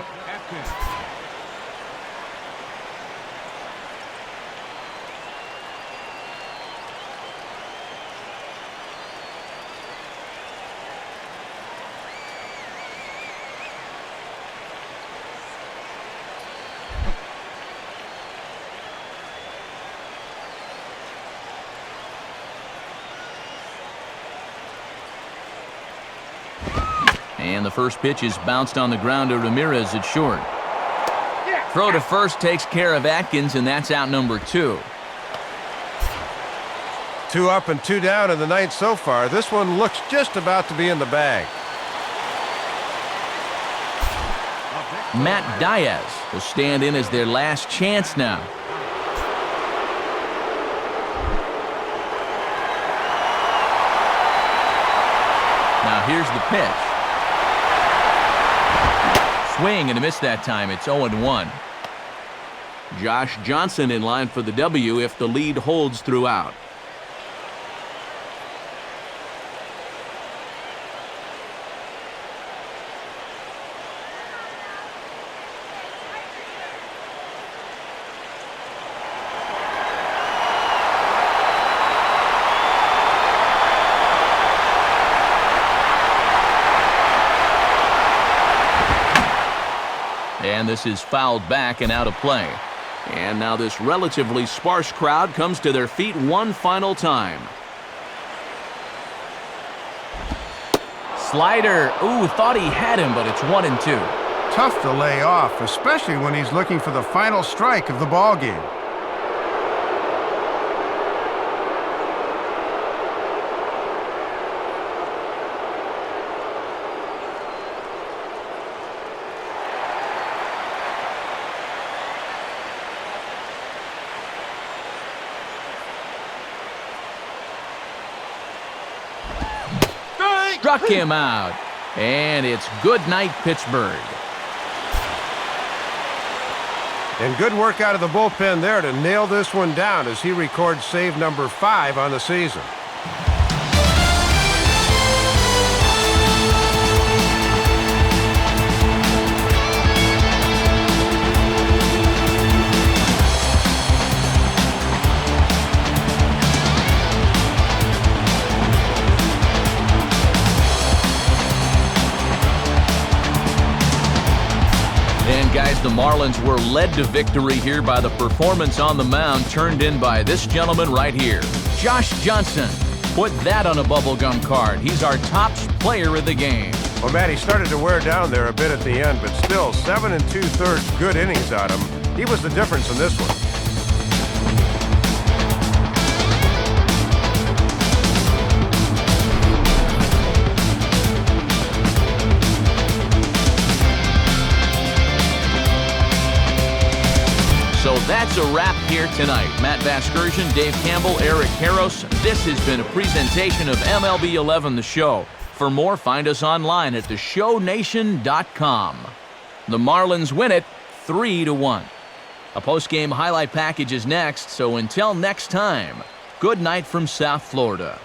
And the first pitch is bounced on the ground to Ramirez at short. Throw to first takes care of Atkins, and that's out number 2. 2 up and 2 down in the ninth so far. This one looks just about to be in the bag. Matt Diaz will stand in as their last chance now. Now here's the pitch. Swing and a miss that time. It's 0-1. Josh Johnson in line for the W if the lead holds throughout. And this is fouled back and out of play. And now this relatively sparse crowd comes to their feet one final time. Slider. Ooh, thought he had him, but it's 1-2. Tough to lay off, especially when he's looking for the final strike of the ball game. Struck him out. And it's good night, Pittsburgh. And good work out of the bullpen there to nail this one down as he records save number 5 on the season. Guys, the Marlins were led to victory here by the performance on the mound turned in by this gentleman right here. Josh Johnson. Put that on a bubblegum card. He's our top player of the game. Well, Matt, he started to wear down there a bit at the end, but still 7 2/3 good innings out of him. He was the difference in this one. that's a wrap here tonight. Matt Vasgersian, Dave Campbell, Eric Harros. This has been a presentation of MLB 11 The Show. For more, find us online at theshownation.com. The Marlins win it 3-1. A post-game highlight package is next, so until next time, good night from South Florida.